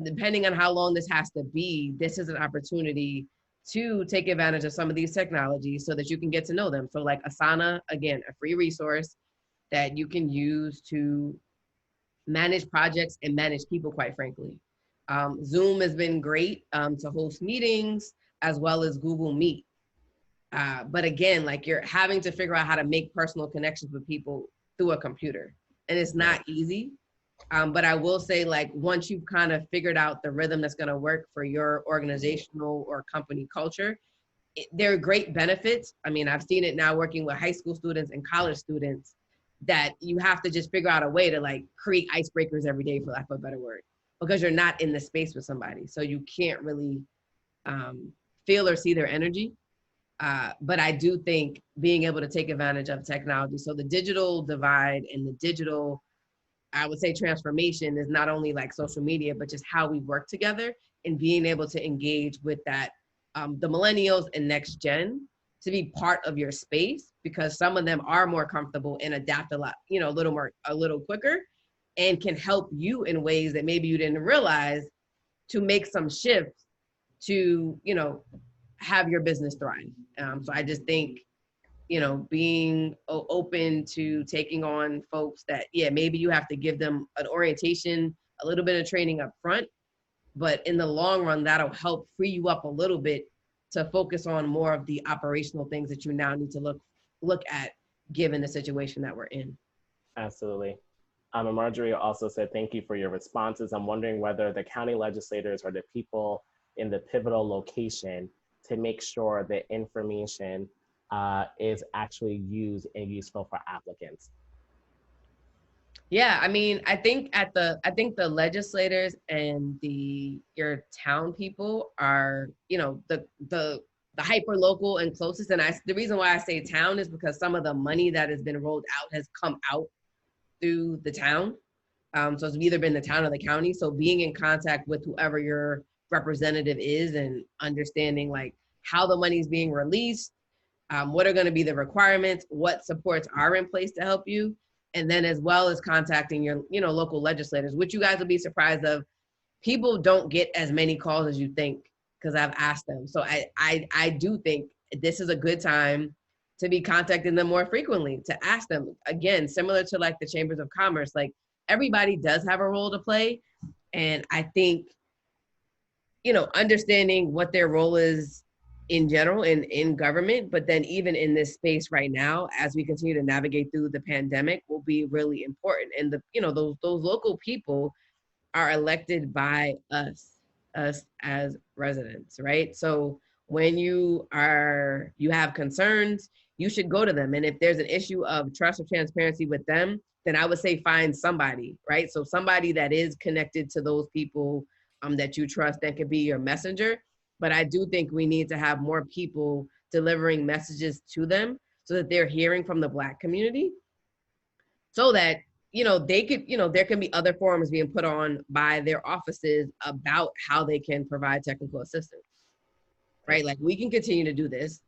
depending on how long this has to be, this is an opportunity to take advantage of some of these technologies so that you can get to know them. So like Asana, again, a free resource that you can use to manage projects and manage people, quite frankly. Zoom has been great to host meetings, as well as Google Meet. But again, like you're having to figure out how to make personal connections with people through a computer. And it's not easy. But I will say, like, once you've kind of figured out the rhythm that's going to work for your organizational or company culture, there are great benefits. I mean, I've seen it now working with high school students and college students, that you have to just figure out a way to like create icebreakers every day, for lack of a better word, because you're not in the space with somebody. So you can't really feel or see their energy. But I do think being able to take advantage of technology. So the digital divide and the digital, I would say, transformation is not only like social media, but just how we work together and being able to engage with that, the millennials and next gen, to be part of your space, because some of them are more comfortable and adapt a lot, a little quicker, and can help you in ways that maybe you didn't realize, to make some shifts to, have your business thrive. So I just think, being open to taking on folks that, maybe you have to give them an orientation, a little bit of training up front, but in the long run, that'll help free you up a little bit to focus on more of the operational things that you now need to look at, given the situation that we're in. Absolutely. And Marjorie also said, thank you for your responses. I'm wondering whether the county legislators are the people in the pivotal location to make sure that information is actually used and useful for applicants. Yeah, I mean, I think the legislators and your town people are, the the hyper local and closest. And the reason why I say town is because some of the money that has been rolled out has come out through the town. So it's either been the town or the county. So being in contact with whoever your representative is and understanding like how the money is being released, what are going to be the requirements, what supports are in place to help you, and then as well as contacting your, local legislators, which you guys will be surprised of. People don't get as many calls as you think because I've asked them. So I do think this is a good time to be contacting them more frequently, to ask them, again, similar to like the chambers of commerce, like everybody does have a role to play. And I think, understanding what their role is in general in government, but then even in this space right now, as we continue to navigate through the pandemic, will be really important. And those local people are elected by us as residents, right? So when you have concerns, you should go to them. And if there's an issue of trust or transparency with them, then I would say find somebody, right? So somebody that is connected to those people that you trust, that could be your messenger. But I do think we need to have more people delivering messages to them so that they're hearing from the Black community, so that they could, there can be other forums being put on by their offices about how they can provide technical assistance, right? Like we can continue to do this,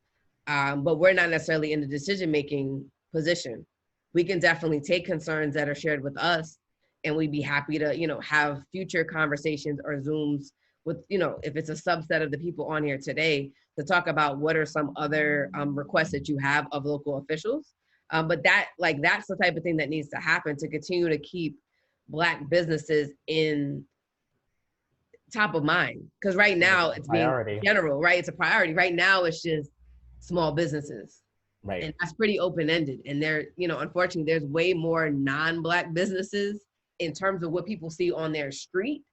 but we're not necessarily in the decision-making position. We can definitely take concerns that are shared with us, and we'd be happy to, have future conversations or Zooms with, if it's a subset of the people on here today, to talk about what are some other requests that you have of local officials. But that's the type of thing that needs to happen to continue to keep Black businesses in top of mind. Because right now it's being general, right? It's a priority. Right now it's just small businesses. Right. And that's pretty open-ended. And there, unfortunately, there's way more non-Black businesses in terms of what people see on their street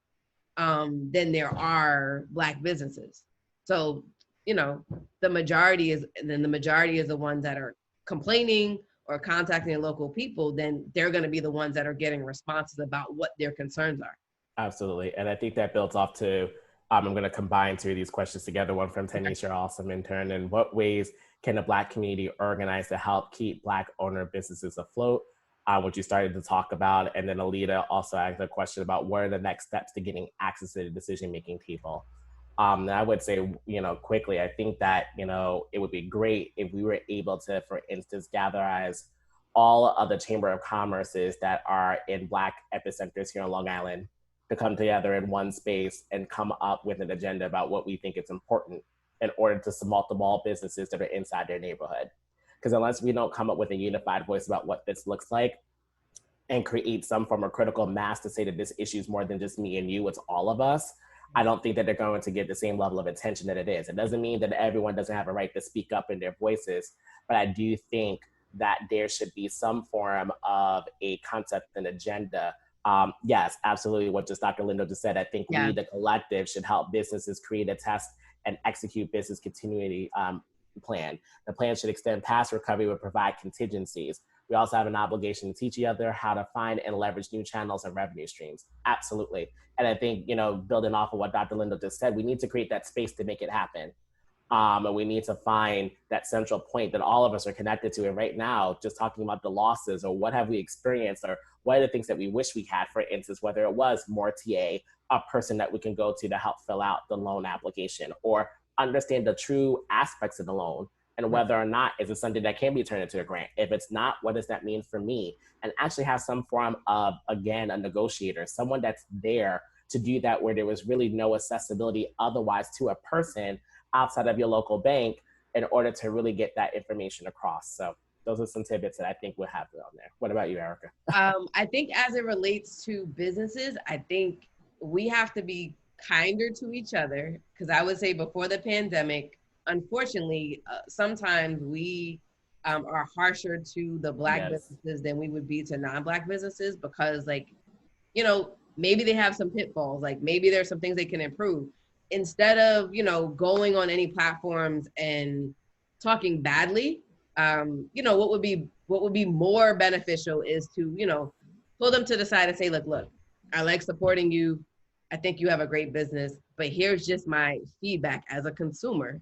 than there are Black businesses. So, the majority is the ones that are complaining or contacting the local people, then they're going to be the ones that are getting responses about what their concerns are. Absolutely. And I think that builds off to, I'm going to combine two of these questions together, one from Tanisha, your awesome intern. In what ways can the Black community organize to help keep Black owner businesses afloat, which you started to talk about? And then Alita also asked a question about what are the next steps to getting access to the decision-making people? And I would say, quickly, I think that, it would be great if we were able to, for instance, gather as all of the Chamber of Commerces that are in Black epicenters here on Long Island to come together in one space and come up with an agenda about what we think is important in order to support the small businesses that are inside their neighborhood. Because unless we don't come up with a unified voice about what this looks like and create some form of critical mass to say that this issue is more than just me and you, it's all of us, I don't think that they're going to get the same level of attention that it is. It doesn't mean that everyone doesn't have a right to speak up in their voices, but I do think that there should be some form of a concept and agenda. Yes, absolutely what just Dr. Lindo just said. I think we, the collective, should help businesses create a test and execute business continuity plan. The plan should extend past recovery, but provide contingencies. We also have an obligation to teach each other how to find and leverage new channels and revenue streams. Absolutely. And I think, building off of what Dr. Lindo just said, we need to create that space to make it happen. And we need to find that central point that all of us are connected to. And right now, just talking about the losses or what have we experienced or what are the things that we wish we had, for instance, whether it was more TA, a person that we can go to help fill out the loan application or understand the true aspects of the loan and whether or not is it something that can be turned into a grant. If it's not, what does that mean for me? And actually have some form of, again, a negotiator, someone that's there to do that where there was really no accessibility otherwise to a person outside of your local bank in order to really get that information across. So those are some tidbits that I think we'll have on there. What about you, Erica? I think as it relates to businesses, I think we have to be kinder to each other, because I would say before the pandemic, unfortunately, sometimes we are harsher to the Black businesses than we would be to non-Black businesses because, maybe they have some pitfalls, like maybe there's some things they can improve. Instead of, going on any platforms and talking badly, what would be more beneficial is to, pull them to the side and say, look, I like supporting you. I think you have a great business, but here's just my feedback as a consumer.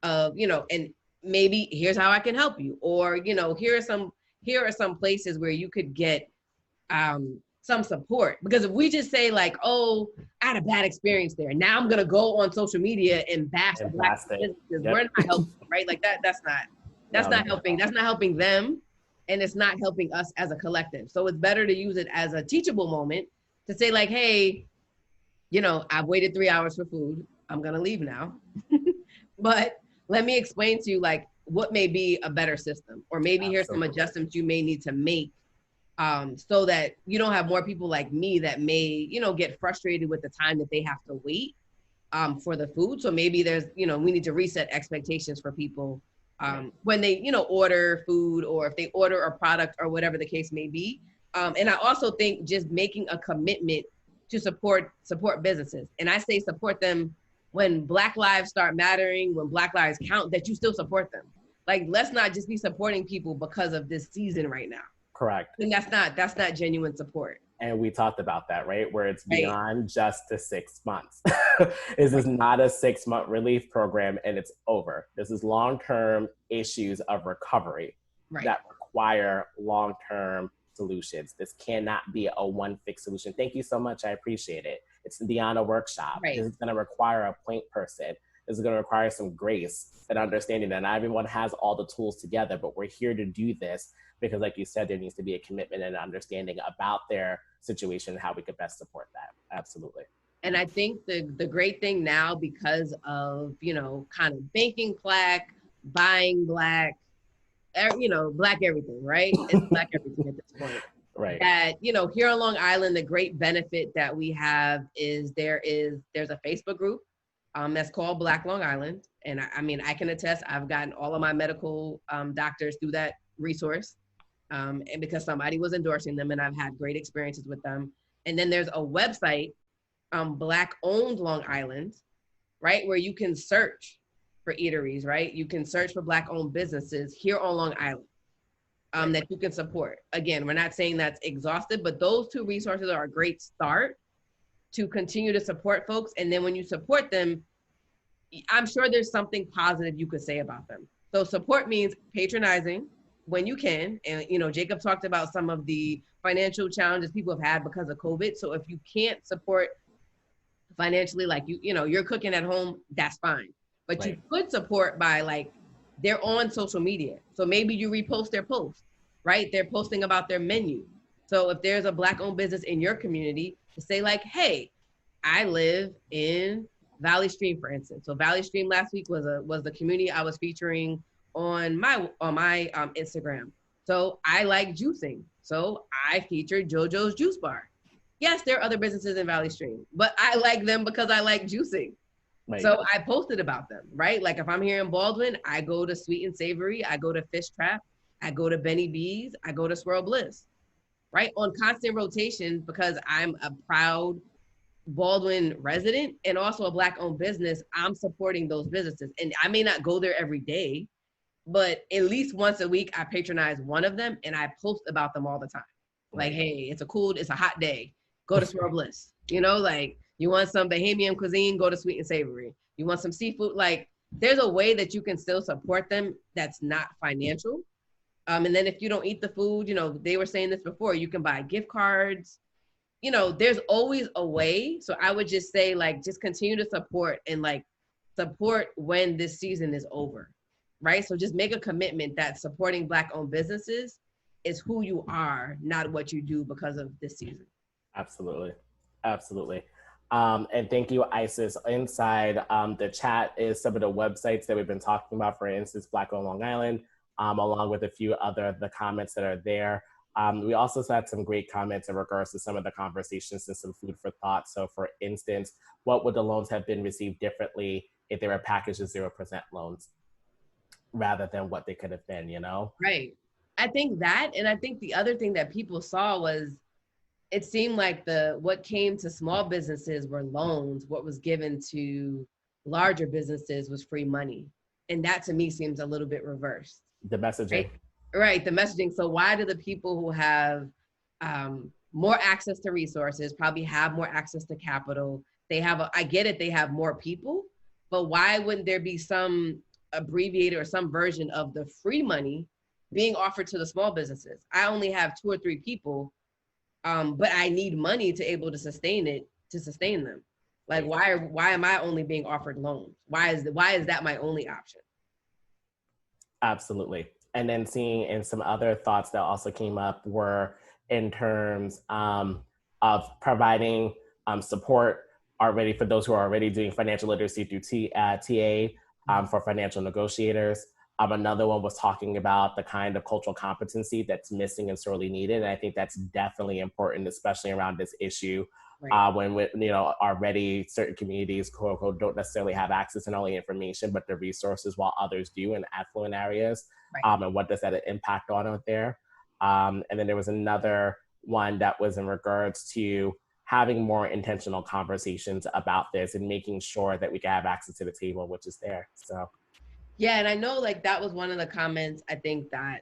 of, and maybe here's how I can help you, or, here are some places where you could get some support. Because if we just say like, oh, I had a bad experience there, now I'm gonna go on social media and bash the Black businesses, we're not helping, right? Like that's not helping. That's not helping them, and it's not helping us as a collective. So it's better to use it as a teachable moment to say like, hey, I've waited 3 hours for food. I'm gonna leave now. But let me explain to you like what may be a better system, or maybe here's some adjustments you may need to make, so that you don't have more people like me that may, get frustrated with the time that they have to wait for the food. So maybe there's, we need to reset expectations for people when they, order food, or if they order a product or whatever the case may be. And I also think just making a commitment to support businesses. And I say support them when Black lives start mattering, when Black lives count, that you still support them. Like, let's not just be supporting people because of this season right now. Correct. And that's not genuine support. And we talked about that, right? Where it's beyond just the 6 months. This is not a 6-month relief program and it's over. This is long-term issues of recovery that require long-term solutions. This cannot be a one-fix solution. Thank you so much. I appreciate it. It's beyond a workshop. This is going to require a point person. This is going to require some grace and understanding that not everyone has all the tools together, but we're here to do this because, like you said, there needs to be a commitment and understanding about their situation and how we could best support that. Absolutely. And I think the great thing now, because of, kind of banking Black, buying Black, Black everything, right? It's Black everything at this point. Right. That, here on Long Island, the great benefit that we have is there's a Facebook group that's called Black Long Island. And I mean, I can attest, I've gotten all of my medical doctors through that resource. And because somebody was endorsing them, and I've had great experiences with them. And then there's a website, Black owned Long Island, right? Where you can search for eateries, right? You can search for Black owned businesses here on Long Island that you can support. Again, we're not saying that's exhaustive, but those two resources are a great start to continue to support folks. And then when you support them, I'm sure there's something positive you could say about them. So support means patronizing when you can. And, Jacob talked about some of the financial challenges people have had because of COVID. So if you can't support financially, like you're cooking at home, that's fine. But you could support by like, they're on social media. So maybe you repost their post, right? They're posting about their menu. So if there's a Black owned business in your community, to say like, hey, I live in Valley Stream, for instance. So Valley Stream last week was the community I was featuring on my Instagram. So I like juicing. So I featured JoJo's Juice Bar. Yes, there are other businesses in Valley Stream, but I like them because I like juicing. So I posted about them, right? Like if I'm here in Baldwin, I go to Sweet and Savory, I go to Fish Trap, I go to Benny B's, I go to Swirl Bliss, right? On constant rotation, because I'm a proud Baldwin resident and also a Black owned business, I'm supporting those businesses. And I may not go there every day, but at least once a week, I patronize one of them and I post about them all the time. Like, hey, it's a hot day, go to Swirl Bliss. Like, you want some Bahamian cuisine, go to Sweet and Savory. You want some seafood, like there's a way that you can still support them that's not financial. And then if you don't eat the food, they were saying this before, you can buy gift cards. There's always a way. So I would just say like, just continue to support and like support when this season is over, right? So just make a commitment that supporting Black owned businesses is who you are, not what you do because of this season. Absolutely. Absolutely. And thank you, Isis. Inside the chat is some of the websites that we've been talking about, for instance, Black on Long Island, along with a few other the comments that are there. We also had some great comments in regards to some of the conversations and some food for thought. So for instance, what would the loans have been received differently if they were packaged as 0% loans rather than what they could have been, Right. I think that, and I think the other thing that people saw was, it seemed like what came to small businesses were loans. What was given to larger businesses was free money. And that to me seems a little bit reversed. The messaging. Right, the messaging. So why do the people who have more access to resources probably have more access to capital? I get it, they have more people, but why wouldn't there be some abbreviated or some version of the free money being offered to the small businesses. I only have 2 or 3 people, but I need money to able to sustain them. Like, why am I only being offered loans? Why is that my only option? Absolutely. And then seeing, and some other thoughts that also came up were in terms of providing support already for those who are already doing financial literacy through TA for financial negotiators. Another one was talking about the kind of cultural competency that's missing and sorely needed. And I think that's definitely important, especially around this issue. Right. When already certain communities, quote unquote, don't necessarily have access to not only information, but the resources, while others do in affluent areas. Right. And what does that impact on out there? And then there was another one that was in regards to having more intentional conversations about this and making sure that we can have access to the table, which is there. So. Yeah, and I know like that was one of the comments, I think that,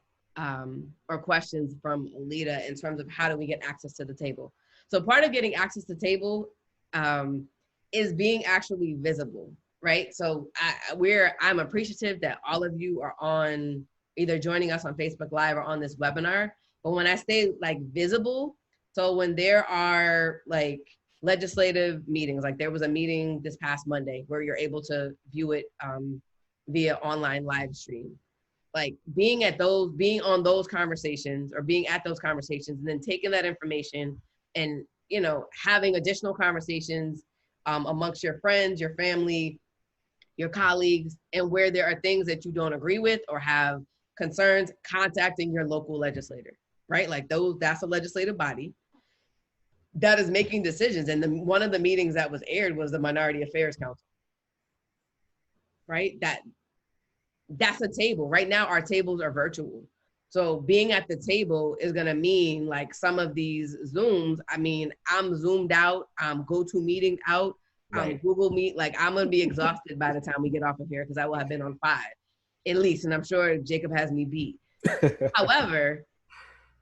or questions from Alita in terms of how do we get access to the table? So part of getting access to the table is being actually visible, right? So I'm appreciative that all of you are on, either joining us on Facebook Live or on this webinar. But when I say like visible, so when there are like legislative meetings, like there was a meeting this past Monday where you're able to view it via online live stream. Like being on those conversations, or being at those conversations, and then taking that information and, having additional conversations amongst your friends, your family, your colleagues, and where there are things that you don't agree with or have concerns, contacting your local legislator, right? Like that's a legislative body that is making decisions. And one of the meetings that was aired was the Minority Affairs Council, right? That's a table. Right now, our tables are virtual. So being at the table is gonna mean like some of these Zooms, I'm Zoomed out, I'm GoToMeeting out, right. Google Meet, like I'm gonna be exhausted by the time we get off of here because I will have been on 5, at least, and I'm sure Jacob has me beat. However,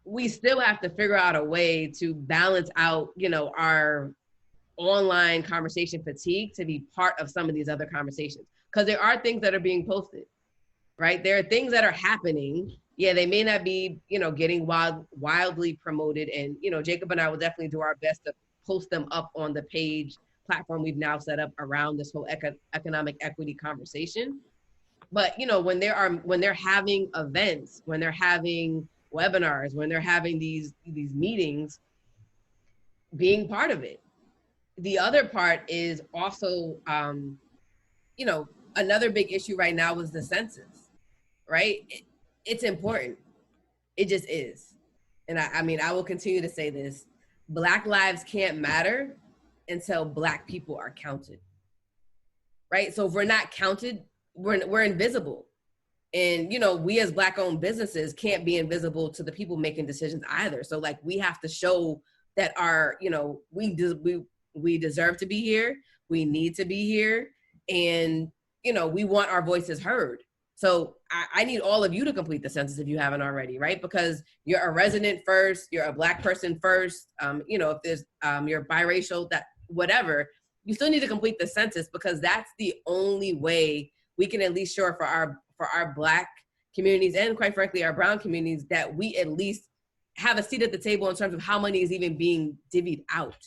we still have to figure out a way to balance out, our online conversation fatigue to be part of some of these other conversations. Because there are things that are being posted, right? There are things that are happening. Yeah, they may not be, getting wildly promoted. And, Jacob and I will definitely do our best to post them up on the page platform we've now set up around this whole economic equity conversation. But, when they're having events, when they're having webinars, when they're having these meetings, being part of it. The other part is also, another big issue right now was the census, right? It's important. It just is. And I will continue to say this. Black lives can't matter until Black people are counted, right? So if we're not counted, we're invisible. And, we as Black-owned businesses can't be invisible to the people making decisions either. So like we have to show that we deserve to be here. We need to be here. And, we want our voices heard. So I need all of you to complete the census if you haven't already, right? Because you're a resident first, you're a Black person first, if there's, you're biracial, that whatever, you still need to complete the census because that's the only way we can at least show for our Black communities and quite frankly, our brown communities that we at least have a seat at the table in terms of how money is even being divvied out.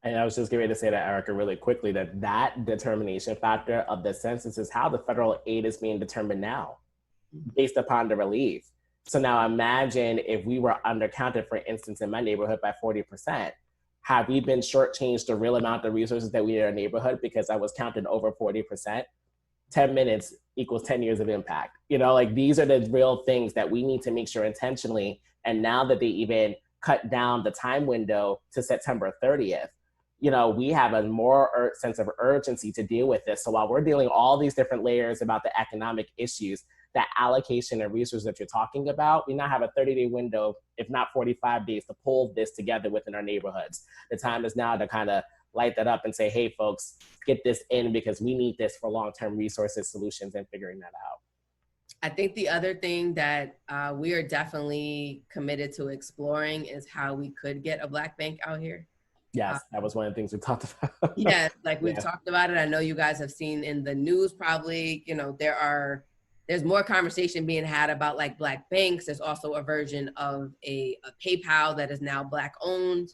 And I was just getting ready to say that, Erica, really quickly, that determination factor of the census is how the federal aid is being determined now, based upon the relief. So now imagine if we were undercounted, for instance, in my neighborhood by 40%, have we been shortchanged the real amount of resources that we need in our neighborhood because I was counted over 40%? 10 minutes equals 10 years of impact. These are the real things that we need to make sure intentionally. And now that they even cut down the time window to September 30th, we have a more sense of urgency to deal with this. So while we're dealing all these different layers about the economic issues, that allocation of resources that you're talking about, we now have a 30-day window, if not 45 days, to pull this together within our neighborhoods. The time is now to kind of light that up and say, hey, folks, get this in because we need this for long-term resources, solutions, and figuring that out. I think the other thing that we are definitely committed to exploring is how we could get a Black bank out here. Yes, that was one of the things we talked about. Yes, like we've talked about it. I know you guys have seen in the news probably, there are there's more conversation being had about like Black banks. There's also a version of a PayPal that is now Black owned,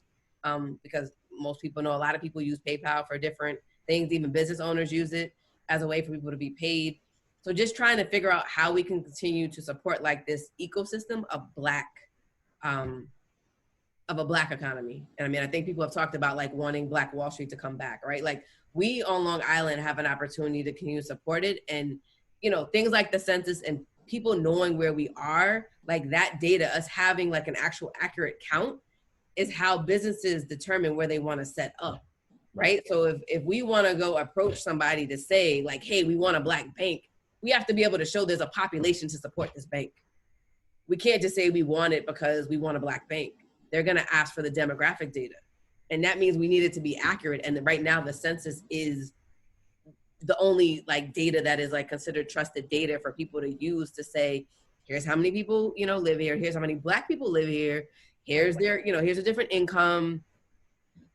because most people know a lot of people use PayPal for different things. Even business owners use it as a way for people to be paid. So just trying to figure out how we can continue to support like this ecosystem of a Black economy. And I mean, I think people have talked about like wanting Black Wall Street to come back, right? Like we on Long Island have an opportunity to continue to support it. And, you know, things like the census and people knowing where we are, like that data, us having like an actual accurate count is how businesses determine where they want to set up, right? So if we want to go approach somebody to say like, hey, we want a Black bank, we have to be able to show there's a population to support this bank. We can't just say we want it because we want a Black bank. They're going to ask for the demographic data. And that means we need it to be accurate. And right now the census is the only like data that is like considered trusted data for people to use to say, here's how many people, you know, live here. Here's how many Black people live here. Here's their, you know, here's a different income,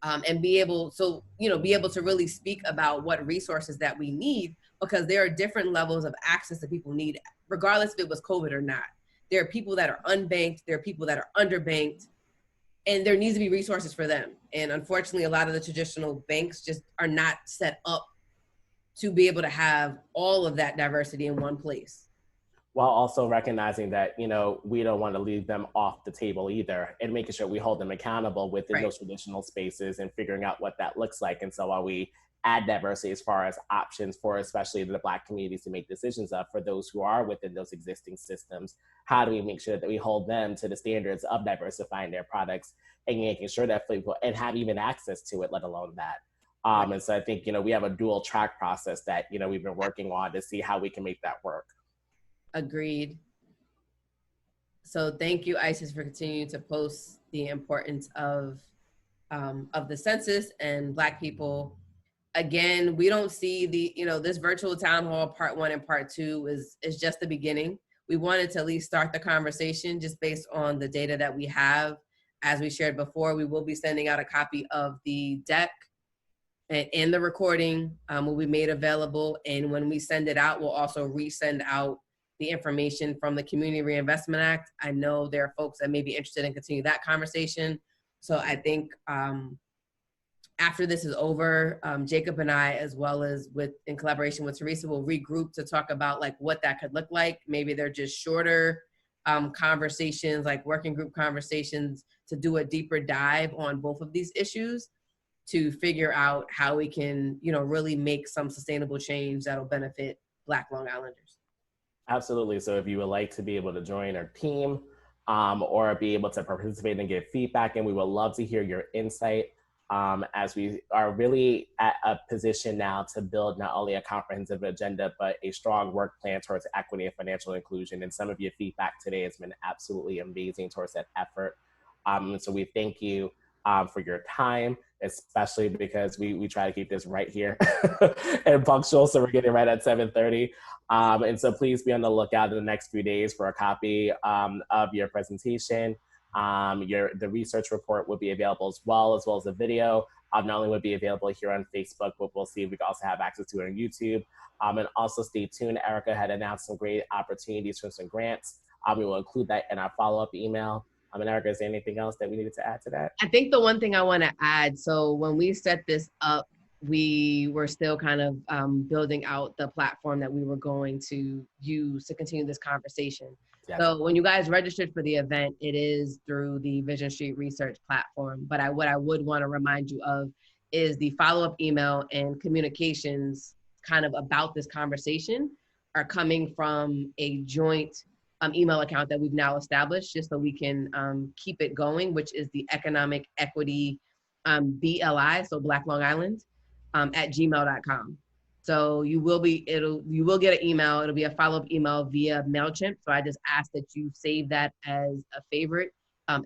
and be able to really speak about what resources that we need, because there are different levels of access that people need, regardless if it was COVID or not. There are people that are unbanked. There are people that are underbanked. And there needs to be resources for them. And unfortunately, a lot of the traditional banks just are not set up to be able to have all of that diversity in one place. While also recognizing that, you know, we don't want to leave them off the table either, and making sure we hold them accountable within those traditional spaces and figuring out what that looks like. And so while we add diversity as far as options for especially the Black communities to make decisions of, for those who are within those existing systems, how do we make sure that we hold them to the standards of diversifying their products and making sure that people and have even access to it, let alone that. And so I think, you know, we have a dual track process that, you know, we've been working on to see how we can make that work. Agreed. So thank you, Isis, for continuing to post the importance of the census and Black people. Again, we don't see this virtual town hall part 1 and part 2 is just the beginning. We wanted to at least start the conversation just based on the data that we have. As we shared before, we will be sending out a copy of the deck and the recording will be made available. And when we send it out, we'll also resend out the information from the Community Reinvestment Act. I know there are folks that may be interested in continue that conversation. So I think after this is over, Jacob and I, as well as in collaboration with Teresa, will regroup to talk about like what that could look like. Maybe they're just shorter conversations, like working group conversations, to do a deeper dive on both of these issues to figure out how we can, really make some sustainable change that'll benefit Black Long Islanders. Absolutely. So if you would like to be able to join our team or be able to participate and give feedback, and we would love to hear your insight as we are really at a position now to build not only a comprehensive agenda, but a strong work plan towards equity and financial inclusion. And some of your feedback today has been absolutely amazing towards that effort. So we thank you for your time, especially because we try to keep this right here and punctual. So we're getting right at 7:30. And so please be on the lookout in the next few days for a copy of your presentation. The research report will be available as well as the video. Not only will be available here on Facebook, but we'll see if we can also have access to it on YouTube. And also stay tuned. Erica had announced some great opportunities for some grants. We will include that in our follow-up email. And Erica, is there anything else that we needed to add to that? I think the one thing I want to add, so when we set this up, we were still kind of building out the platform that we were going to use to continue this conversation. Yes. So when you guys registered for the event, it is through the Vision Street Research platform. But what I would want to remind you of is the follow-up email and communications kind of about this conversation are coming from a joint email account that we've now established, just so we can keep it going, which is the Economic Equity BLI, so Black Long Island, at gmail.com. So you will get an email. It'll be a follow-up email via MailChimp. So I just ask that you save that as a favorite,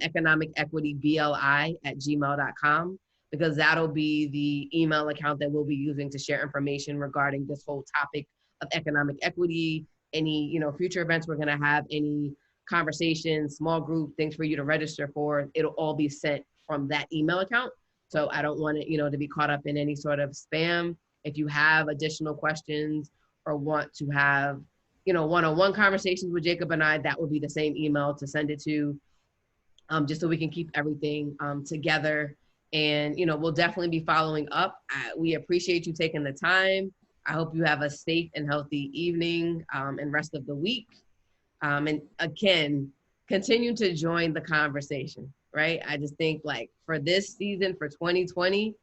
Economic Equity BLI at gmail.com, because that'll be the email account that we'll be using to share information regarding this whole topic of economic equity, any future events we're going to have, any conversations, small group, things for you to register for. It'll all be sent from that email account. So I don't want it, to be caught up in any sort of spam. If you have additional questions or want to have, one-on-one conversations with Jacob and I, that would be the same email to send it to, just so we can keep everything together. And, we'll definitely be following up. We appreciate you taking the time. I hope you have a safe and healthy evening and rest of the week. And again, continue to join the conversation, right? I just think like for this season, for 2020,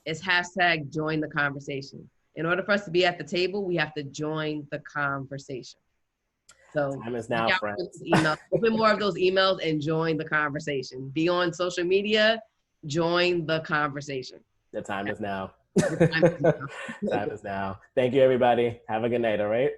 it's hashtag join the conversation. In order for us to be at the table, we have to join the conversation. So time is now, friends. Open more of those emails and join the conversation. Be on social media, join the conversation. The time is now. Time is now. Thank you, everybody. Have a good night, all right?